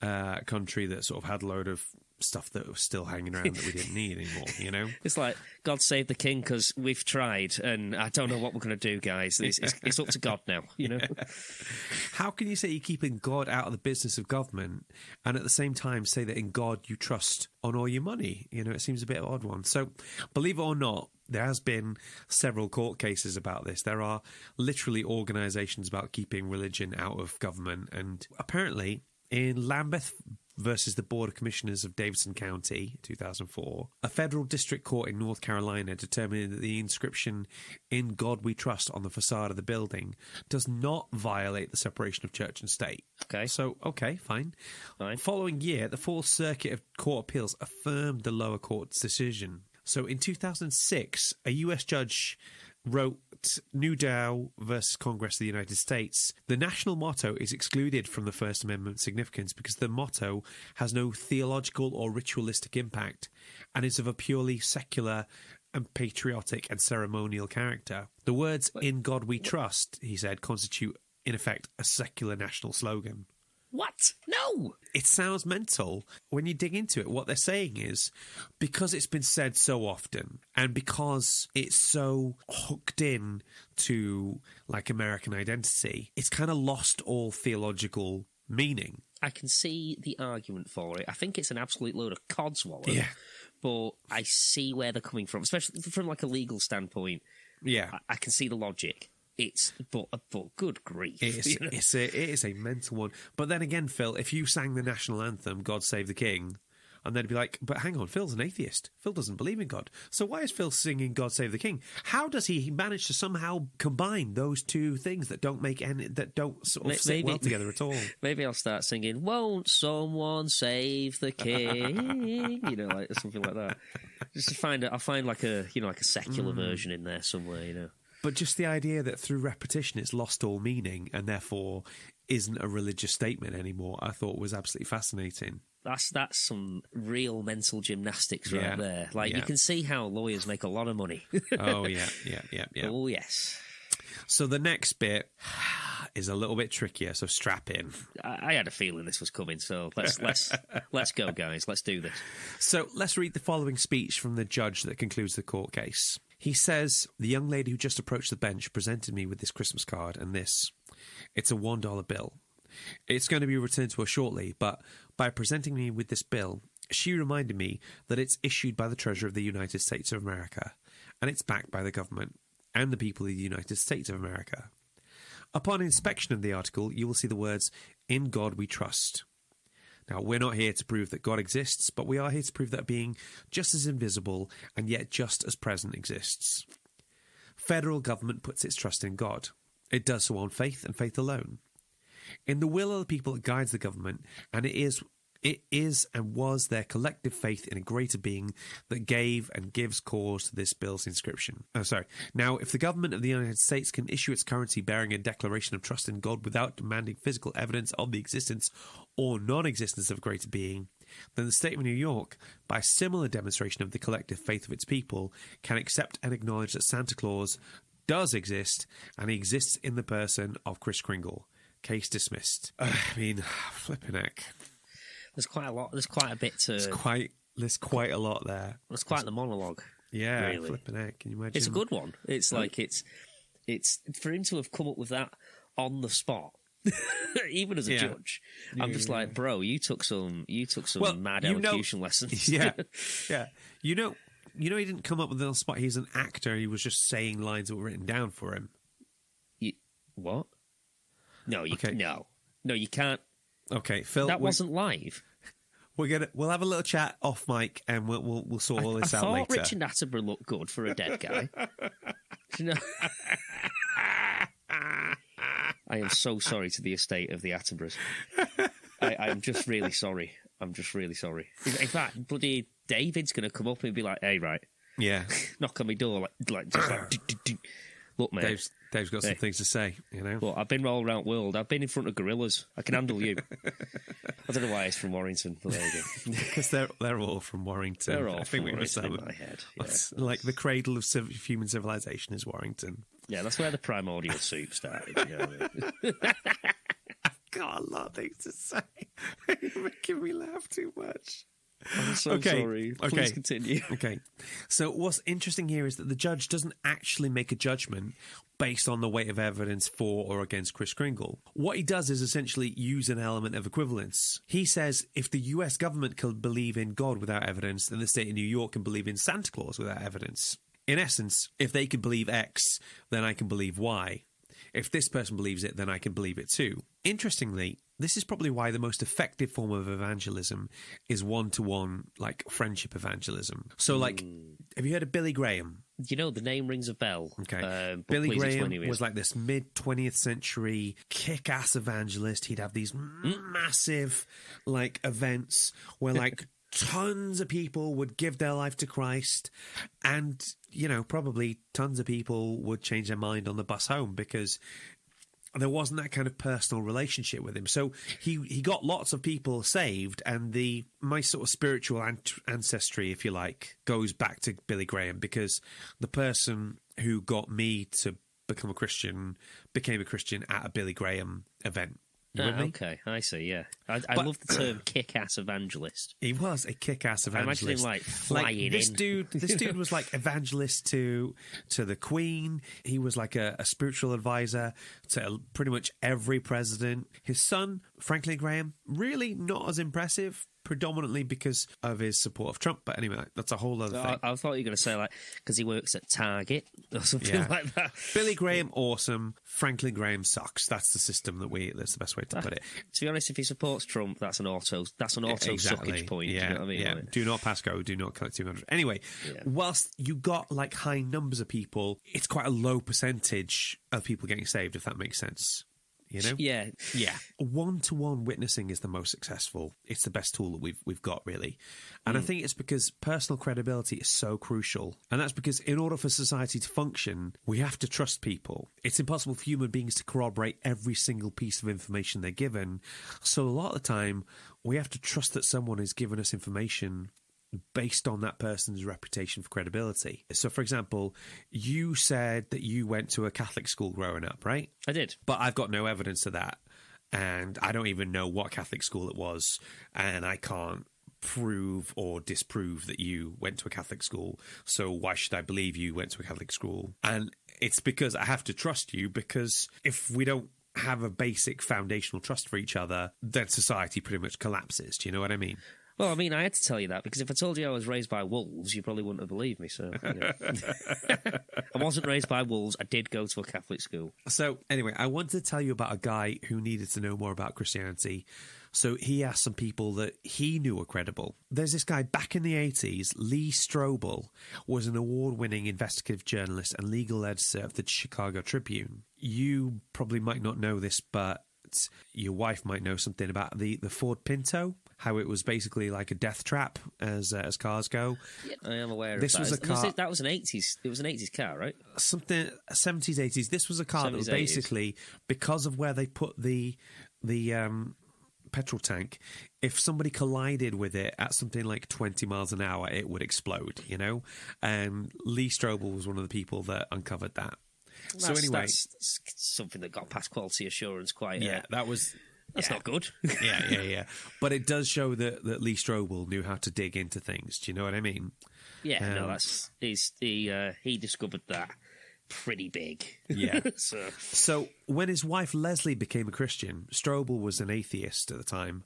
country that sort of had a load of stuff that was still hanging around that we didn't need anymore, you know? It's like, God save the king because we've tried and I don't know what we're going to do, guys. It's up to God now, you know? How can you say you're keeping God out of the business of government and at the same time say that in God you trust on all your money? You know, it seems a bit of an odd one. So, believe it or not, there has been several court cases about this. There are literally organisations about keeping religion out of government, and apparently in Lambeth versus the Board of Commissioners of Davidson County, 2004, a federal district court in North Carolina determined that the inscription "In God We Trust" on the facade of the building does not violate the separation of church and state. Okay. So, okay, fine. Following year, the Fourth Circuit of Court of Appeals affirmed the lower court's decision. So in 2006, a US judge wrote Newdow versus Congress of the United States. The national motto is excluded from the First Amendment significance because the motto has no theological or ritualistic impact and is of a purely secular and patriotic and ceremonial character. The words "In God We Trust," he said, constitute, in effect, a secular national slogan. What? No! It sounds mental. When you dig into it, what they're saying is, because it's been said so often and because it's so hooked in to, like, American identity, it's kind of lost all theological meaning. I can see the argument for it. I think it's an absolute load of codswallop. Yeah. But I see where they're coming from, especially from, like, a legal standpoint. Yeah. I can see the logic. But good grief. It is a mental one. But then again, Phil, if you sang the national anthem, "God Save the King," and they'd be like, but hang on, Phil's an atheist. Phil doesn't believe in God. So why is Phil singing "God Save the King"? How does he manage to somehow combine those two things that don't sort of sit well together at all? Maybe I'll start singing "Won't Someone Save the King?" You know, like something like that. Just to I'll find like a secular version in there somewhere, you know. But just the idea that through repetition it's lost all meaning and therefore isn't a religious statement anymore, I thought was absolutely fascinating. That's some real mental gymnastics right there. Like, you can see how lawyers make a lot of money. Oh, yeah. Oh, yes. So the next bit, is a little bit trickier, so strap in. I had a feeling this was coming, so let's go, guys. Let's do this. So let's read the following speech from the judge that concludes the court case. He says, "The young lady who just approached the bench presented me with this Christmas card and this. It's a $1 bill. It's going to be returned to her shortly, but by presenting me with this bill, she reminded me that it's issued by the Treasurer of the United States of America, and it's backed by the government and the people of the United States of America. Upon inspection of the article, you will see the words, 'In God we trust.' Now, we're not here to prove that God exists, but we are here to prove that a being just as invisible and yet just as present exists. Federal government puts its trust in God. It does so on faith and faith alone. In the will of the people it guides the government, and it is and was their collective faith in a greater being that gave and gives cause to this bill's inscription. Now, if the government of the United States can issue its currency bearing a declaration of trust in God without demanding physical evidence of the existence or non-existence of a greater being, then the state of New York, by similar demonstration of the collective faith of its people, can accept and acknowledge that Santa Claus does exist, and he exists in the person of Kris Kringle. Case dismissed." I mean, flipping heck. There's quite a lot. There's quite a bit to. There's quite a lot there. There's quite the monologue. Yeah, really. Flipping heck. Can you imagine? It's a good one. It's like it's for him to have come up with that on the spot, even as a judge. I'm just like, bro, you took some mad elocution lessons. Yeah. You know, he didn't come up with it on the spot. He's an actor. He was just saying lines that were written down for him. What? No, you can't. Okay, Phil. That wasn't live. We'll have a little chat off mic, and we'll sort all this out later. I thought Richard Attenborough looked good for a dead guy. You know? I am so sorry to the estate of the Attenboroughs. I'm just really sorry. I'm just really sorry. In fact, bloody David's going to come up and be like, "Hey, right, yeah, knock on my door, like just like." Look, mate. Dave's got some things to say, you know. Well, I've been all around the world. I've been in front of gorillas. I can handle you. I don't know why he's from Warrington, but there you go. Because they're all from Warrington. They're all from Warrington in my head. Yeah. Like the cradle of human civilization is Warrington. Yeah, that's where the primordial soup started. You know what I mean? I've got a lot of things to say. You're making me laugh too much. I'm so sorry. Please continue. Okay. So what's interesting here is that the judge doesn't actually make a judgment based on the weight of evidence for or against Kris Kringle. What he does is essentially use an element of equivalence. He says if the US government can believe in God without evidence, then the state of New York can believe in Santa Claus without evidence. In essence, if they can believe X, then I can believe Y. If this person believes it, then I can believe it too. Interestingly, this is probably why the most effective form of evangelism is one-to-one, like friendship evangelism. So, like, have you heard of Billy Graham? You know, the name rings a bell. Okay. Billy Graham was like this mid-20th century kick-ass evangelist. He'd have these massive, like, events where, like, tons of people would give their life to Christ, and, you know, probably tons of people would change their mind on the bus home because there wasn't that kind of personal relationship with him. So he got lots of people saved, and my sort of spiritual ancestry, if you like, goes back to Billy Graham, because the person who got me to become a Christian became a Christian at a Billy Graham event. Okay, I see, yeah. I love the term kick-ass evangelist. He was a kick-ass evangelist. I imagine him, like, flying this dude was like evangelist to the Queen. He was like a spiritual advisor to pretty much every president. His son, Franklin Graham, really not as impressive, predominantly because of his support of Trump. But anyway, that's a whole other thing. I thought you were going to say, like, because he works at Target or something like that. Billy Graham, awesome. Franklin Graham sucks. That's the system that's the best way to put it. To be honest, if he supports Trump, that's an auto suckage point. Yeah, you know what I mean? Yeah. Do not pass go. Do not collect 200. Anyway, whilst you got like high numbers of people, it's quite a low percentage of people getting saved, if that makes sense. You know? Yeah. One-to-one witnessing is the most successful. It's the best tool that we've got, really. And I think it's because personal credibility is so crucial. And that's because in order for society to function, we have to trust people. It's impossible for human beings to corroborate every single piece of information they're given. So a lot of the time, we have to trust that someone is giving us information based on that person's reputation for credibility. So, for example, you said that you went to a Catholic school growing up, right? I did. But I've got no evidence of that. And I don't even know what Catholic school it was. And I can't prove or disprove that you went to a Catholic school. So why should I believe you went to a Catholic school? And it's because I have to trust you, because if we don't have a basic foundational trust for each other, then society pretty much collapses. Do you know what I mean? Well, I mean, I had to tell you that because if I told you I was raised by wolves, you probably wouldn't have believed me. So, you know. I wasn't raised by wolves. I did go to a Catholic school. So, anyway, I wanted to tell you about a guy who needed to know more about Christianity. So he asked some people that he knew were credible. There's this guy back in the 80s, Lee Strobel, was an award-winning investigative journalist and legal editor of the Chicago Tribune. You probably might not know this, but your wife might know something about the Ford Pinto, how it was basically like a death trap as cars go. Yeah, I am aware of this that. Was a car. That was an 80s. It was an 80s car, right? Something 70s, 80s. This was a car 70s, that was basically 80s. Because of where they put the petrol tank. If somebody collided with it at something like 20 miles an hour, it would explode. You know, and Lee Strobel was one of the people that uncovered that. So anyway, that's something that got past quality assurance quite. Yeah, that was. That's not good. yeah. But it does show that Lee Strobel knew how to dig into things. Do you know what I mean? Yeah, no, he discovered that pretty big. Yeah. So when his wife Leslie became a Christian, Strobel was an atheist at the time,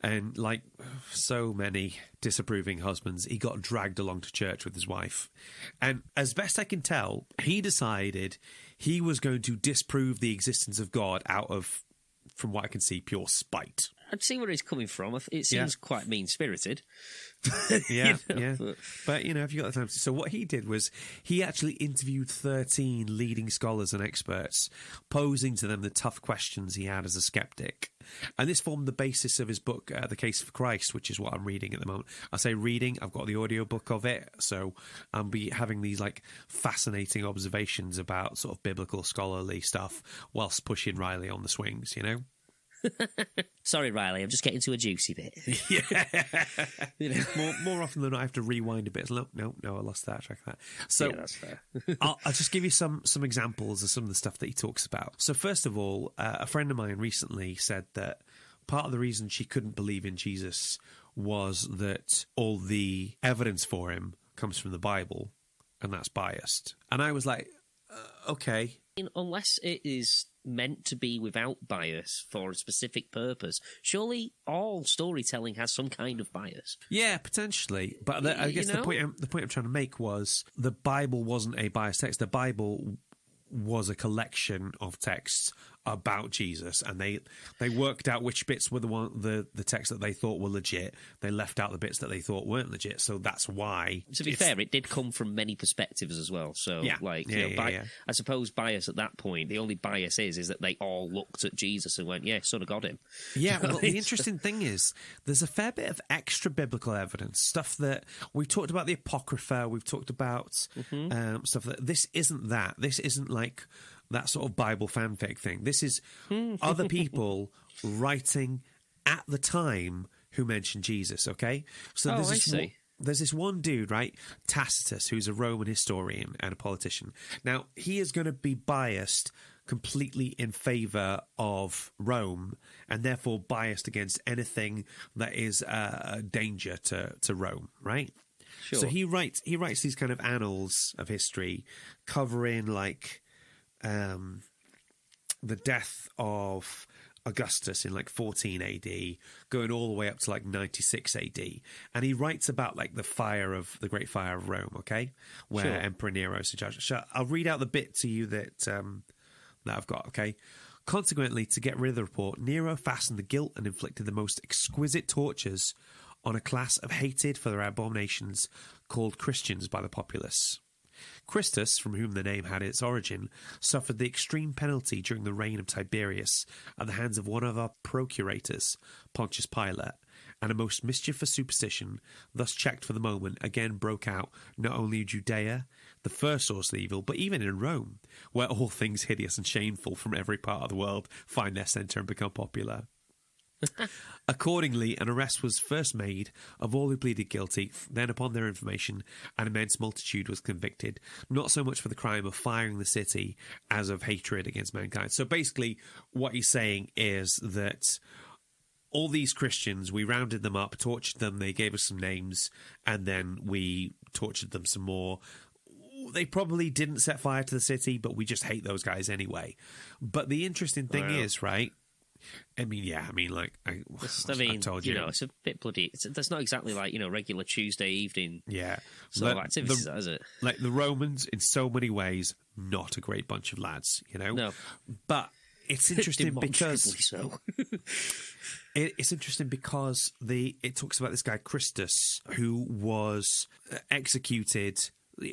and like so many disapproving husbands, he got dragged along to church with his wife. And as best I can tell, he decided he was going to disprove the existence of God out of, from what I can see, pure spite. I'd see where he's coming from. It seems quite mean-spirited. Yeah. But, you know, if you got the time. So what he did was he actually interviewed 13 leading scholars and experts, posing to them the tough questions he had as a skeptic. And this formed the basis of his book, The Case for Christ, which is what I'm reading at the moment. I say reading, I've got the audiobook of it, so I'll be having these like fascinating observations about sort of biblical scholarly stuff whilst pushing Riley on the swings, you know? Sorry, Riley, I'm just getting to a juicy bit. Yeah. You know, more often than not, I have to rewind a bit. No, I lost that track of that. So yeah, that's fair. I'll just give you some examples of some of the stuff that he talks about. So first of all, a friend of mine recently said that part of the reason she couldn't believe in Jesus was that all the evidence for him comes from the Bible, and that's biased. And I was like, okay. Unless it is meant to be without bias for a specific purpose, surely all storytelling has some kind of bias. Yeah, potentially. But I guess the point I'm trying to make was the Bible wasn't a biased text. The Bible was a collection of texts about Jesus, and they worked out which bits were the texts that they thought were legit. They left out the bits that they thought weren't legit, so that's why. To be fair, it did come from many perspectives as well. So, I suppose bias at that point, the only bias is that they all looked at Jesus and went, "Yeah, sort of got him." Yeah. Well, the interesting thing is, there's a fair bit of extra biblical evidence, stuff that we've talked about the Apocrypha, we've talked about stuff that this isn't that. This isn't like that sort of Bible fanfic thing. This is other people writing at the time who mentioned Jesus, okay? So there's this one dude, right? Tacitus, who's a Roman historian and a politician. Now, he is going to be biased completely in favour of Rome, and therefore biased against anything that is a danger to Rome, right? Sure. So he writes these kind of annals of history covering like the death of Augustus in like 14 AD, going all the way up to like 96 AD. And he writes about like the Great Fire of Rome, okay? Where Emperor Nero is in charge. So I'll read out the bit to you that I've got, okay? Consequently, to get rid of the report, Nero fastened the guilt and inflicted the most exquisite tortures on a class of hated for their abominations called Christians by the populace. Christus, from whom the name had its origin, suffered the extreme penalty during the reign of Tiberius at the hands of one of our procurators, Pontius Pilate, and a most mischievous superstition, thus checked for the moment, again broke out not only in Judea, the first source of the evil, but even in Rome, where all things hideous and shameful from every part of the world find their centre and become popular. Accordingly, an arrest was first made of all who pleaded guilty. Then, upon their information, an immense multitude was convicted, not so much for the crime of firing the city as of hatred against mankind. So basically, what he's saying is that all these Christians, we rounded them up, tortured them, they gave us some names, and then we tortured them some more. They probably didn't set fire to the city, but we just hate those guys anyway. But the interesting thing is, right? I mean, I told you. It's a bit bloody. That's not exactly like, regular Tuesday evening. Yeah. sort of activities, is it? Like the Romans, in so many ways, not a great bunch of lads, No. But it's interesting because so. it's interesting because it talks about this guy Christus who was executed,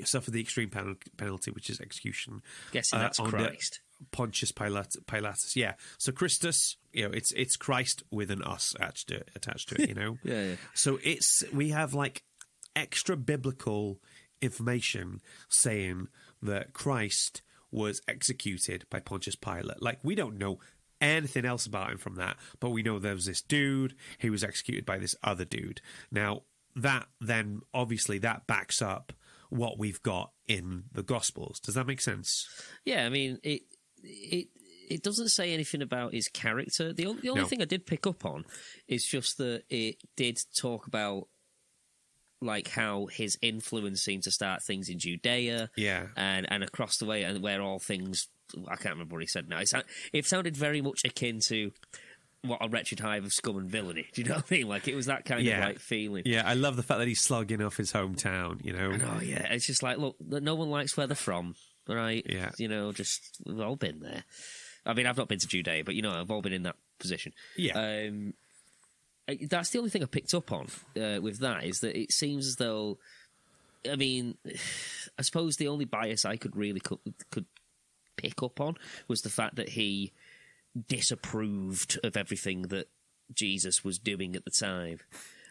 suffered the extreme penalty, which is execution. Guessing that's Christ. Pontius Pilatus, yeah. So Christus, it's Christ with an us attached to it, Yeah. So we have like extra biblical information saying that Christ was executed by Pontius Pilate. Like, we don't know anything else about him from that, but we know there was this dude, he was executed by this other dude. Now, that then, obviously, that backs up what we've got in the Gospels. Does that make sense? Yeah, I mean, it doesn't say anything about his character. The only thing I did pick up on is just that it did talk about like how his influence seemed to start things in Judea, and across the way, and where all things, I can't remember what he said now. It sounded very much akin to what a wretched hive of scum and villainy. Do you know what I mean? Like, it was that kind of like feeling. Yeah, I love the fact that he's slugging off his hometown. Oh yeah, it's just like, look, no one likes where they're from, right? Yeah, just we've all been there. I mean, I've not been to Judea, but I've all been in that position. Yeah. That's the only thing I picked up on with that, is that it seems as though, I mean, I suppose the only bias I could really could pick up on was the fact that he disapproved of everything that Jesus was doing at the time.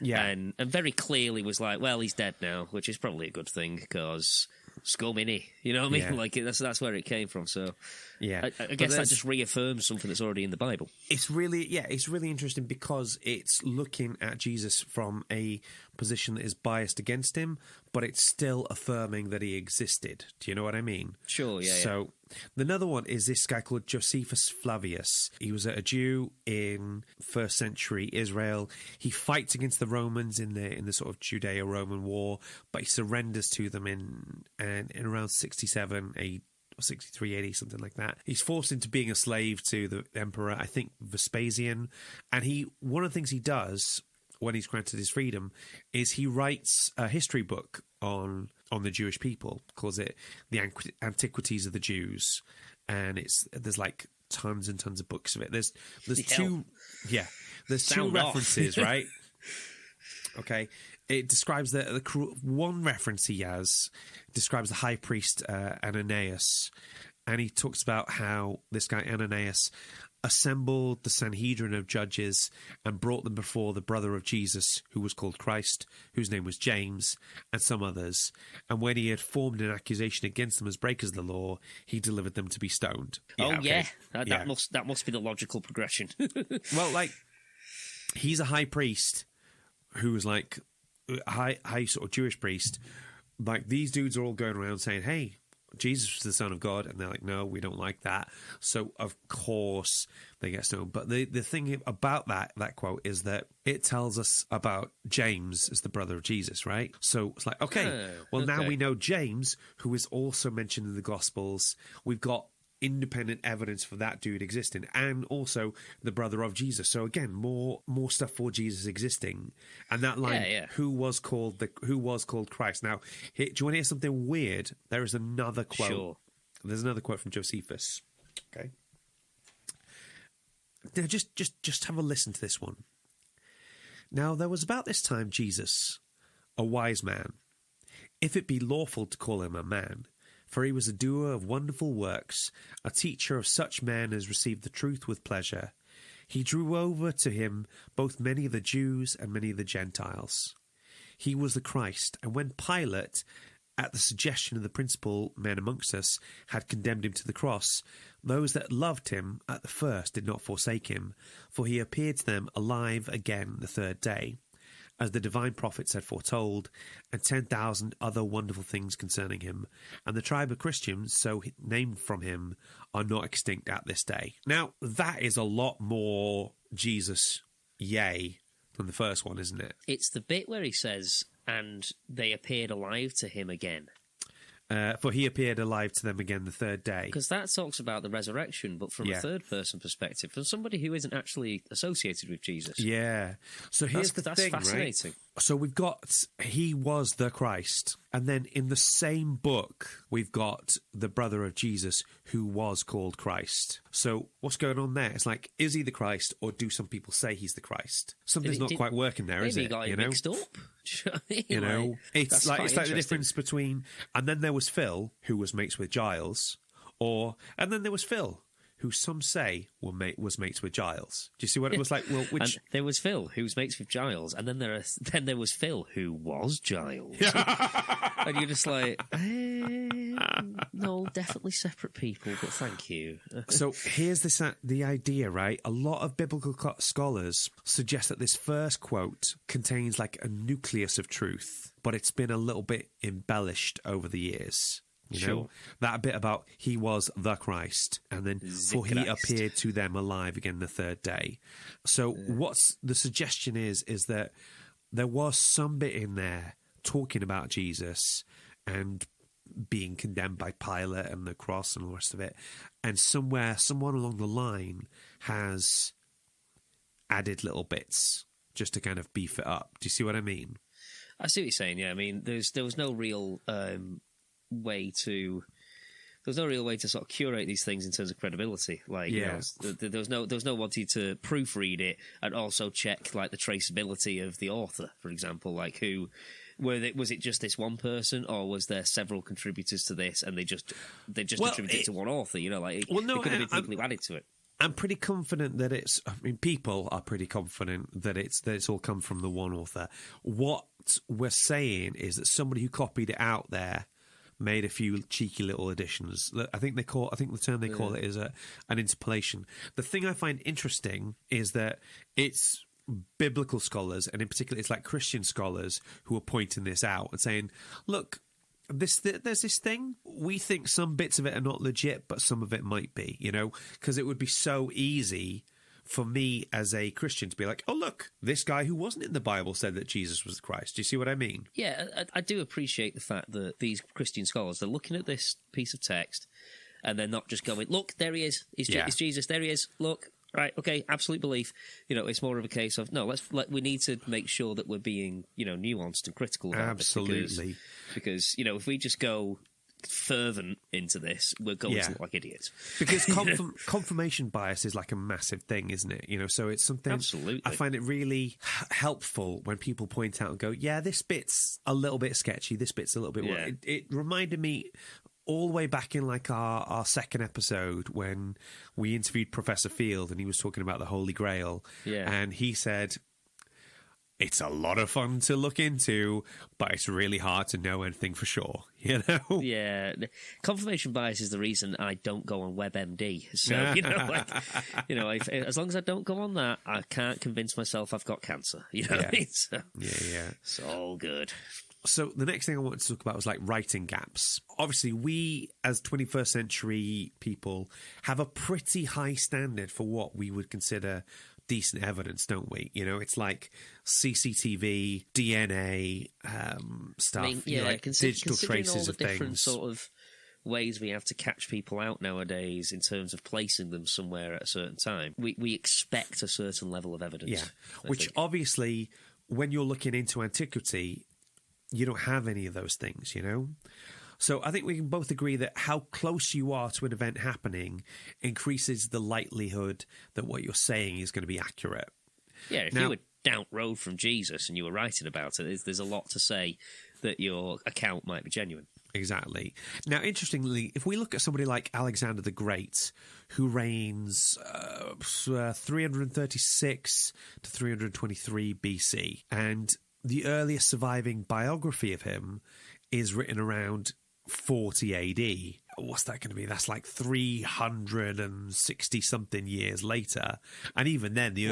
Yeah. And very clearly was like, well, he's dead now, which is probably a good thing, because scum, innit? You know what I mean? Yeah. Like, that's where it came from. So yeah, I guess that just reaffirms something that's already in the Bible. It's really interesting because it's looking at Jesus from a position that is biased against him, but it's still affirming that he existed. Do you know what I mean? Sure, yeah. So another one is this guy called Josephus Flavius. He was a Jew in first century Israel. He fights against the Romans in the sort of Judeo-Roman war, but he surrenders to them in around 67 AD. Or 63 AD, something like that. He's forced into being a slave to the emperor, I think Vespasian, and one of the things he does when he's granted his freedom is he writes a history book on the Jewish people, calls it the Antiquities of the Jews, and there's like tons and tons of books of it. There's two references, right? Okay. It describes one reference he has describes the high priest Ananias, and he talks about how this guy Ananias assembled the Sanhedrin of judges and brought them before the brother of Jesus, who was called Christ, whose name was James, and some others. And when he had formed an accusation against them as breakers of the law, he delivered them to be stoned. That must be the logical progression. Well, like, he's a high priest who was like high sort of Jewish priest. Like, these dudes are all going around saying, hey, Jesus was the Son of God, and they're like, no, we don't like that. So of course they get stoned. But the thing about that quote is that it tells us about James as the brother of Jesus, right? So it's like, now we know James, who is also mentioned in the Gospels. We've got independent evidence for that dude existing, and also the brother of Jesus. So again, more stuff for Jesus existing. And that line, who was called Christ. Now, do you want to hear something weird? There is another quote. Sure. There's another quote from Josephus. Okay. Now, just have a listen to this one. Now, there was about this time Jesus, a wise man, if it be lawful to call him a man, for he was a doer of wonderful works, a teacher of such men as received the truth with pleasure. He drew over to him both many of the Jews and many of the Gentiles. He was the Christ, and when Pilate, at the suggestion of the principal men amongst us, had condemned him to the cross, Those that loved him at the first did not forsake him, for he appeared to them alive again the third day, as the divine prophets had foretold, and 10,000 other wonderful things concerning him. And the tribe of Christians, so named from him, are not extinct at this day. Now, that is a lot more Jesus, yay, than the first one, isn't it? It's the bit where he says, and they appeared alive to him again. For he appeared alive to them again the third day. Because that talks about the resurrection, but from a third-person perspective, from somebody who isn't actually associated with Jesus. Yeah. So here's the thing, that's fascinating. Right? So we've got, he was the Christ. And then in the same book, we've got the brother of Jesus who was called Christ. So what's going on there? It's like, is he the Christ, or do some people say he's the Christ? Something's not quite working there, is it? Maybe he got mixed up. You know, it's like the difference between, and then there was Phil, who was mates with Giles, and then there was Phil, who some say was mates with Giles. Do you see what it was like? Well, which and there was Phil, who was mates with Giles, and then there was Phil, who was Giles. And you're just like, no, definitely separate people, but thank you. So here's the idea, right? A lot of biblical scholars suggest that this first quote contains like a nucleus of truth, but it's been a little bit embellished over the years. You know, that bit about he was the Christ, and then for he appeared to them alive again the third day. So what's the suggestion is that there was some bit in there talking about Jesus and being condemned by Pilate and the cross and all the rest of it. And someone along the line has added little bits just to kind of beef it up. Do you see what I mean? I see what you're saying, yeah. I mean, there was no real way to sort of curate these things in terms of credibility. Like, you know, there was no wanting to proofread it and also check like the traceability of the author, for example. Like, was it just this one person, or was there several contributors to this, and they just attributed it to one author? You know, like it could have been people added to it. I'm pretty confident that people are pretty confident that it's all come from the one author. What we're saying is that somebody who copied it out there made a few cheeky little additions. I think the term they call it is an interpolation. The thing I find interesting is that it's biblical scholars, and in particular it's like Christian scholars, who are pointing this out and saying, look, there's this thing. We think some bits of it are not legit, but some of it might be, you know, because it would be so easy for me as a Christian to be like, oh, look, this guy who wasn't in the Bible said that Jesus was the Christ. Do you see what I mean? Yeah, I do appreciate the fact that these Christian scholars, they're looking at this piece of text and they're not just going, look, there he is. It's Jesus. There he is. Look. Right, okay, absolute belief. You know, it's more of a case of, no, we need to make sure that we're being, you know, nuanced and critical about absolutely. Because, you know, if we just go fervent into this, we're going to look like idiots. Because confirmation bias is like a massive thing, isn't it? You know, so it's something. Absolutely. I find it really helpful when people point out and go, yeah, this bit's a little bit sketchy, this bit's a little bit. Yeah. It reminded me all the way back in like our second episode when we interviewed Professor Field and he was talking about the Holy Grail. Yeah. And he said, it's a lot of fun to look into, but it's really hard to know anything for sure, you know? Yeah. Confirmation bias is the reason I don't go on WebMD. So, you know, like, you know, as long as I don't go on that, I can't convince myself I've got cancer. You know what I mean? So, yeah. It's all good. So the next thing I wanted to talk about was like writing gaps. Obviously, we as 21st century people have a pretty high standard for what we would consider decent evidence, don't we? You know, it's like CCTV, DNA stuff, I mean, yeah, like digital traces all the of different things. Sort of ways we have to catch people out nowadays in terms of placing them somewhere at a certain time. We expect a certain level of evidence. Yeah, which obviously, when you're looking into antiquity, you don't have any of those things, you know? So I think we can both agree that how close you are to an event happening increases the likelihood that what you're saying is going to be accurate. Yeah, if you were down road from Jesus and you were writing about it, there's a lot to say that your account might be genuine. Exactly. Now, interestingly, if we look at somebody like Alexander the Great, who reigns 336 to 323 BC, and the earliest surviving biography of him is written around 40 AD. what's that going to be? That's like 360 something years later, and even then, the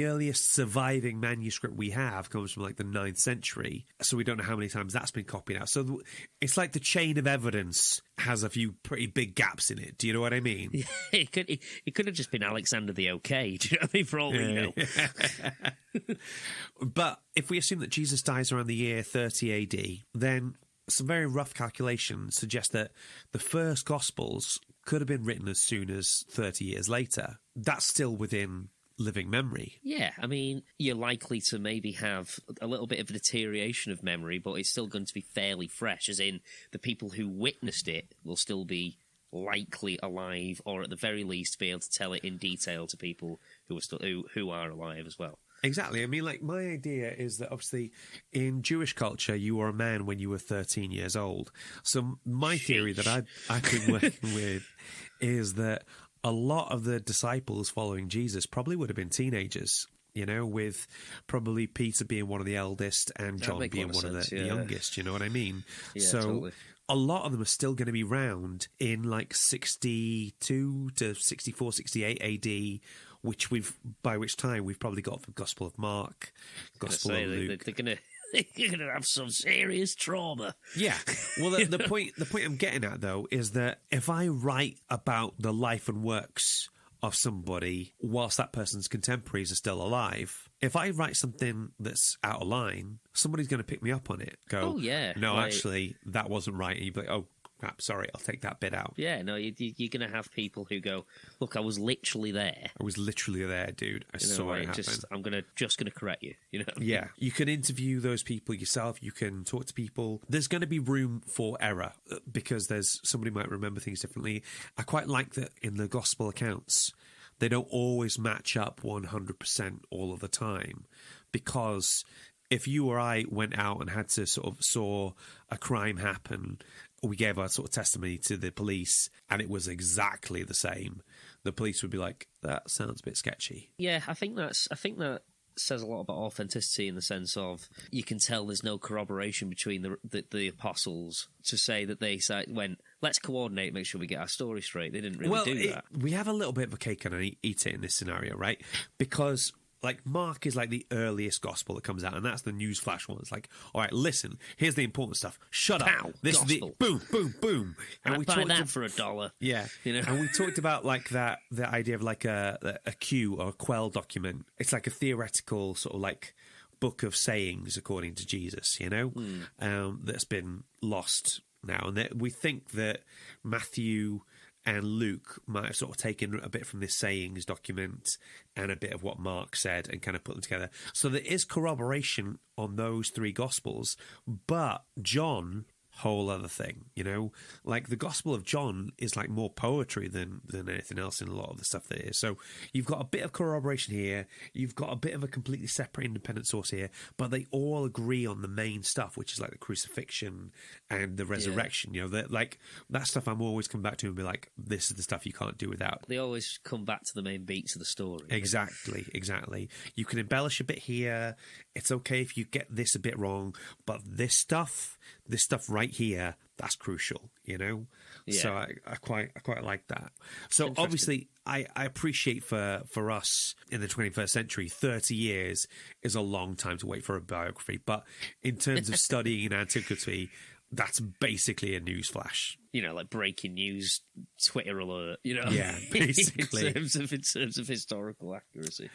earliest surviving manuscript we have comes from like the 9th century. So we don't know how many times that's been copied out. So it's like the chain of evidence has a few pretty big gaps in it. Do you know what I mean? Yeah, it could have just been Alexander the OK. Do you know what I mean? For all we know. But if we assume that Jesus dies around the year 30 AD, then some very rough calculations suggest that the first Gospels could have been written as soon as 30 years later. That's still within living memory. Yeah, I mean, you're likely to maybe have a little bit of a deterioration of memory, but it's still going to be fairly fresh, as in the people who witnessed it will still be likely alive, or at the very least be able to tell it in detail to people who are still who are alive as well. Exactly. I mean, like, my idea is that obviously in Jewish culture, you were a man when you were 13 years old. So my theory that I've been working with is that a lot of the disciples following Jesus probably would have been teenagers, you know, with probably Peter being one of the eldest and John being one of the youngest, you know what I mean? Yeah, so totally. A lot of them are still going to be round in like 62 to 64, 68 AD, by which time we've probably got the Gospel of Mark, Gospel of Luke. They're gonna have some serious trauma. Yeah. Well, the point I'm getting at though is that if I write about the life and works of somebody whilst that person's contemporaries are still alive, if I write something that's out of line, somebody's going to pick me up on it. Go, oh yeah, no, actually, that wasn't right. And you'd be like, oh, crap, sorry, I'll take that bit out. Yeah, no, you're going to have people who go, look, I was literally there. I was literally there, dude. I saw it happen. I'm just going to correct you, you know? Yeah, you can interview those people yourself. You can talk to people. There's going to be room for error because somebody might remember things differently. I quite like that in the gospel accounts, they don't always match up 100% all of the time, because if you or I went out and had to sort of saw a crime happen, we gave our sort of testimony to the police and it was exactly the same, the police would be like, that sounds a bit sketchy. Yeah, I think that says a lot about authenticity, in the sense of you can tell there's no corroboration between the apostles to say that they went, let's coordinate, make sure we get our story straight. They didn't really do that. We have a little bit of a cake and eat it in this scenario, right? Because like Mark is like the earliest gospel that comes out, and that's the newsflash one. It's like, all right, listen, here's the important stuff. Shut Pow, up. This gospel. is the boom, boom, boom. And we buy that for $1. Yeah, you know. And we talked about like the idea of like a Q or a quell document. It's like a theoretical sort of like book of sayings according to Jesus, you know, that's been lost now, and that we think that Matthew and Luke might have sort of taken a bit from this sayings document and a bit of what Mark said and kind of put them together. So there is corroboration on those three Gospels, but John, whole other thing, you know, like the Gospel of John is like more poetry than anything else in a lot of the stuff that is. So you've got a bit of corroboration here, you've got a bit of a completely separate independent source here, but they all agree on the main stuff, which is like the crucifixion and the resurrection. You know, like that stuff I'm always come back to and be like, this is the stuff you can't do without. They always come back to the main beats of the story. Exactly. You can embellish a bit here. It's okay if you get this a bit wrong, but this stuff right here, that's crucial, you know? Yeah. So I quite like that. So obviously I appreciate for us in the 21st century, 30 years is a long time to wait for a biography. But in terms of studying antiquity, that's basically a news flash. You know, like breaking news, Twitter alert, you know? Yeah, basically. in terms of historical accuracy.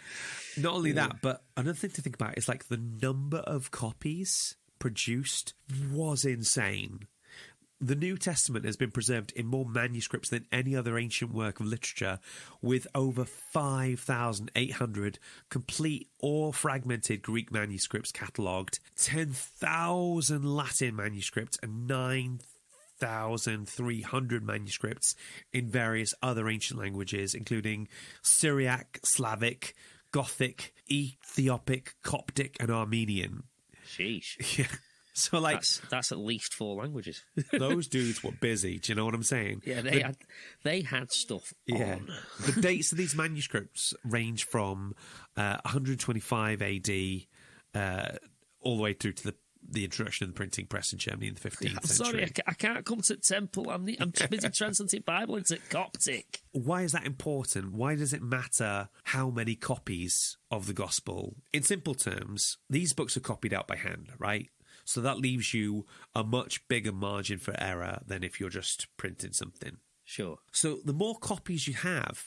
Not only that, but another thing to think about is like the number of copies produced was insane. The New Testament has been preserved in more manuscripts than any other ancient work of literature, with over 5,800 complete or fragmented Greek manuscripts catalogued, 10,000 Latin manuscripts, and 9,300 manuscripts in various other ancient languages, including Syriac, Slavic, Gothic, Ethiopic, Coptic, and Armenian. Sheesh. Yeah. So, like, that's at least 4 languages. Those dudes were busy. Do you know what I'm saying? Yeah, they had stuff on. The dates of these manuscripts range from 125 AD all the way through to the the introduction of the printing press in Germany in the 15th I'm century. sorry, I can't come to temple. I'm busy translating Bible into Coptic. Why is that important? Why does it matter how many copies of the gospel? In simple terms, these books are copied out by hand, right? So that leaves you a much bigger margin for error than if you're just printing something. Sure. So the more copies you have,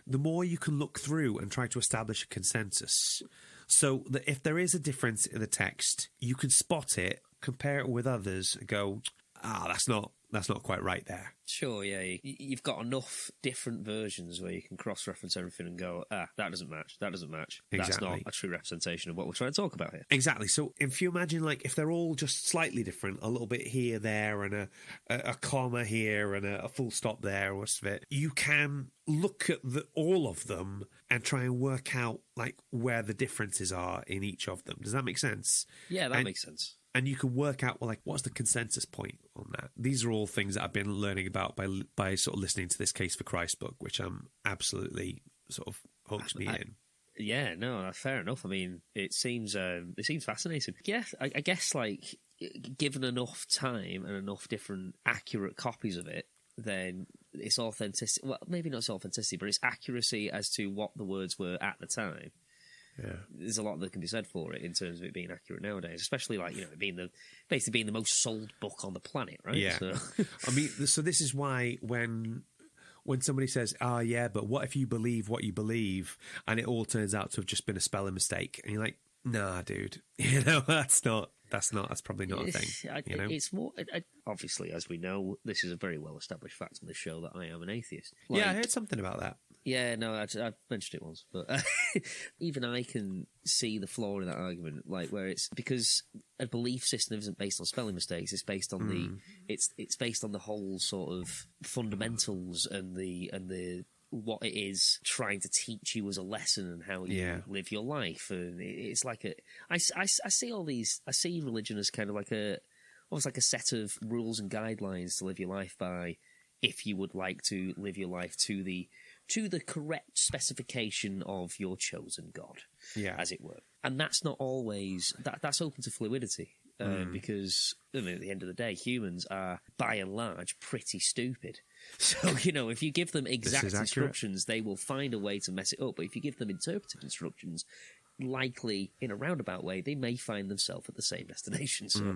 the more you can look through and try to establish a consensus. So that if there is a difference in the text, you can spot it, compare it with others, and go, that's not quite right there. Sure, yeah. You've got enough different versions where you can cross-reference everything and go, that doesn't match. Exactly. That's not a true representation of what we're trying to talk about here. Exactly. So if you imagine, like, if they're all just slightly different, a little bit here, there, and a comma here and a full stop there, or rest of it, you can look at all of them and try and work out, like, where the differences are in each of them. Does that make sense? Yeah, that makes sense. And you can work out, well, like, what's the consensus point on that? These are all things that I've been learning about by sort of listening to this Case for Christ book, which I'm absolutely sort of hooks me in. Yeah, no, that's fair enough. I mean, it seems fascinating. Yeah, I guess, like, given enough time and enough different accurate copies of it, then its authenticity, well, maybe not its authenticity, but its accuracy as to what the words were at the time. Yeah. There's a lot that can be said for it in terms of it being accurate nowadays, especially, like, you know, it being the most sold book on the planet, right? Yeah. So. I mean, so this is why when somebody says, yeah, but what if you believe what you believe and it all turns out to have just been a spelling mistake? And you're like, nah, dude, you know, that's probably not a thing. You know? It's more, obviously, as we know, this is a very well-established fact on this show that I am an atheist. Yeah, I heard something about that. Yeah, no, I mentioned it once, but even I can see the flaw in that argument, like, where it's because a belief system isn't based on spelling mistakes; it's based on it's based on the whole sort of fundamentals and the what it is trying to teach you as a lesson and how you live your life, and it's like I see all these. I see religion as kind of like almost like a set of rules and guidelines to live your life by, if you would like to live your life to the correct specification of your chosen God, as it were. And that's not always that's open to fluidity, because, I mean, at the end of the day, humans are by and large pretty stupid. So, you know, if you give them exact instructions, they will find a way to mess it up. But if you give them interpretive instructions, likely in a roundabout way, they may find themselves at the same destination. So,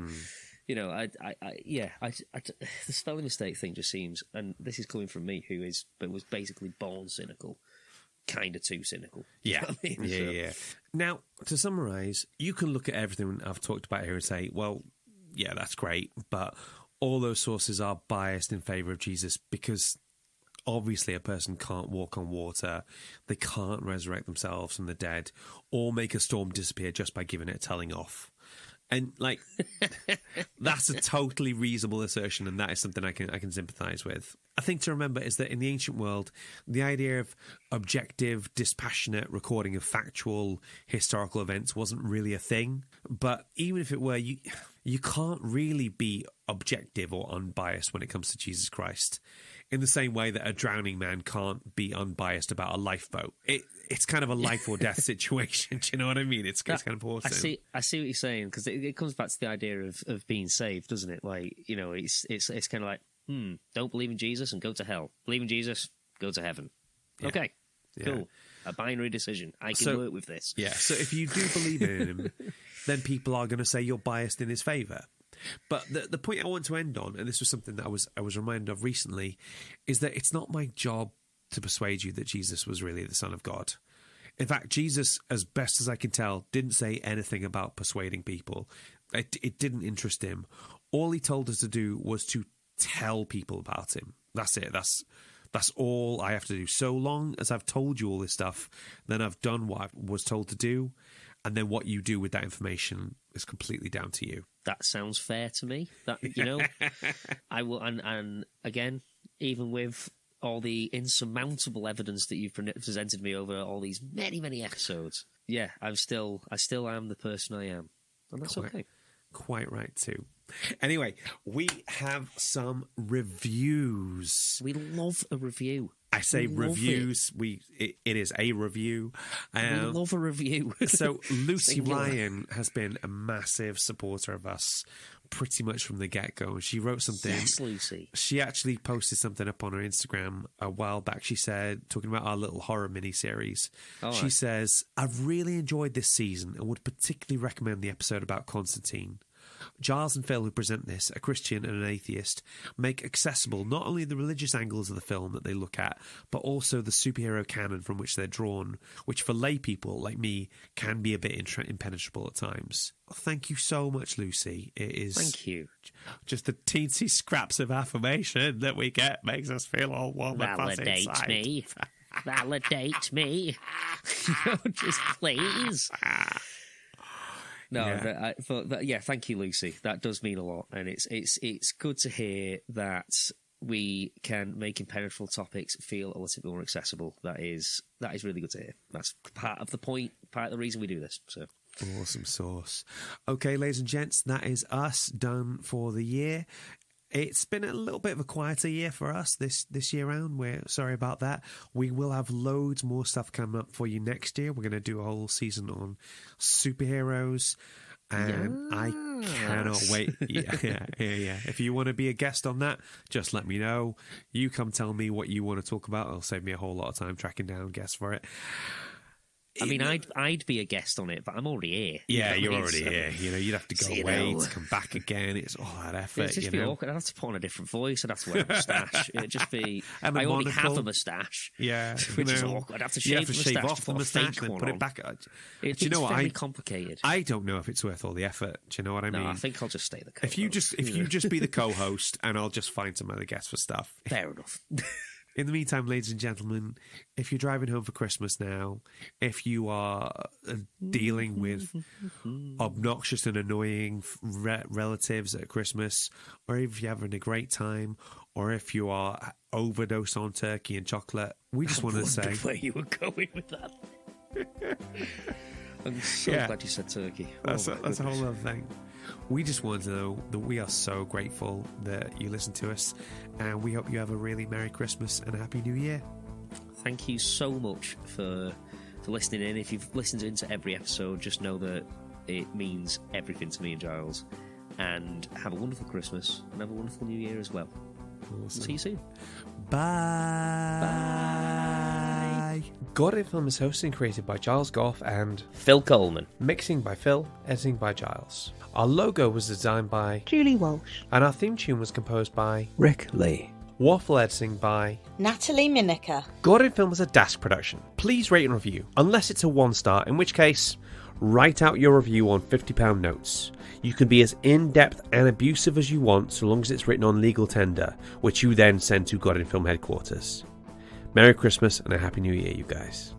you know, the spelling mistake thing just seems, and this is coming from me, who was basically born cynical, kind of too cynical. Yeah, you know what I mean? yeah. Now, to summarise, you can look at everything I've talked about here and say, well, yeah, that's great, but all those sources are biased in favour of Jesus because obviously a person can't walk on water, they can't resurrect themselves from the dead, or make a storm disappear just by giving it a telling off. And, like, that's a totally reasonable assertion, and that is something I can sympathise with. A thing to remember is that in the ancient world, the idea of objective, dispassionate recording of factual historical events wasn't really a thing. But even if it were, you can't really be objective or unbiased when it comes to Jesus Christ. In the same way that a drowning man can't be unbiased about a lifeboat. It's kind of a life or death situation. Do you know what I mean? It's kind of awesome. I see what you're saying, because it comes back to the idea of being saved, doesn't it? Like, you know, it's kind of like, don't believe in Jesus and go to hell. Believe in Jesus, go to heaven. Yeah. Okay, cool. A binary decision. I can work with this. Yeah, so if you do believe in him, then people are going to say you're biased in his favour. But the point I want to end on, and this was something that I was reminded of recently, is that it's not my job to persuade you that Jesus was really the Son of God. In fact, Jesus, as best as I can tell, didn't say anything about persuading people. It didn't interest him. All he told us to do was to tell people about him. That's it. That's all I have to do. So long as I've told you all this stuff, then I've done what I was told to do. And then what you do with that information is completely down to you. That sounds fair to me. That, you know, I will, and again, even with all the insurmountable evidence that you've presented me over all these many, many episodes, I still am the person I am, and that's okay. Quite right too. Anyway, we have some reviews. We love a review. I say We love reviews. It is a review. We love a review. So Lucy Singular. Ryan has been a massive supporter of us pretty much from the get-go. She wrote something. Yes, Lucy. She actually posted something up on her Instagram a while back. She said, talking about our little horror mini-series, she says, I've really enjoyed this season and would particularly recommend the episode about Constantine. Giles and Phil, who present this, a Christian and an atheist, make accessible not only the religious angles of the film that they look at, but also the superhero canon from which they're drawn, which for lay people like me can be a bit impenetrable at times. Thank you so much, Lucy. It is Thank you. Just the teensy scraps of affirmation that we get makes us feel all warm and fuzzy inside. Me. Validate me. Just please. No, Yeah. thank you, Lucy. That does mean a lot, and it's good to hear that we can make impenetrable topics feel a little bit more accessible. That is really good to hear. That's part of the point, part of the reason we do this. So awesome sauce. Okay, ladies and gents, that is us done for the year. It's been a little bit of a quieter year for us this year round. We're sorry about that. We will have loads more stuff coming up for you next year. We're going to do a whole season on superheroes. And I cannot wait. Yeah. If you want to be a guest on that, just let me know. You come tell me what you want to talk about. It'll save me a whole lot of time tracking down guests for it. I mean, I'd be a guest on it, but I'm already here. Yeah, you're already here. You know, you'd have to go away to come back again. It's all that effort. It'd just be awkward. I'd have to put on a different voice. I'd have to wear a moustache. It'd just be. I already have a moustache. Yeah, which is awkward. I'd have to shave off the moustache and then put it back. It's very complicated. I don't know if it's worth all the effort. Do you know what I mean? No, I think I'll just stay the co-host. If you just be the co-host, and I'll just find some other guests for stuff. Fair enough. In the meantime, ladies and gentlemen, if you're driving home for Christmas now, if you are dealing with obnoxious and annoying relatives at Christmas, or if you're having a great time, or if you are overdosed on turkey and chocolate, we just want to say where you were going with that. I'm so glad you said turkey. That's a whole other thing. We just want to know that we are so grateful that you listen to us, and we hope you have a really Merry Christmas and a Happy New Year. Thank you so much for listening in. If you've listened into every episode, just know that it means everything to me and Giles. And have a wonderful Christmas and have a wonderful New Year as well. Awesome. See you soon. Bye. Bye. God in Film is hosted and created by Giles Goff and Phil Coleman. mixing by Phil, editing by Giles. Our logo was designed by Julie Walsh. and our theme tune was composed by Rick Lee. Waffle editing by Natalie Miniker. God in Film is a Dask production. Please rate and review, unless it's a 1-star, in which case, write out your review on £50 notes. You can be as in-depth and abusive as you want, so long as it's written on legal tender, which you then send to God in Film headquarters. Merry Christmas and a Happy New Year, you guys.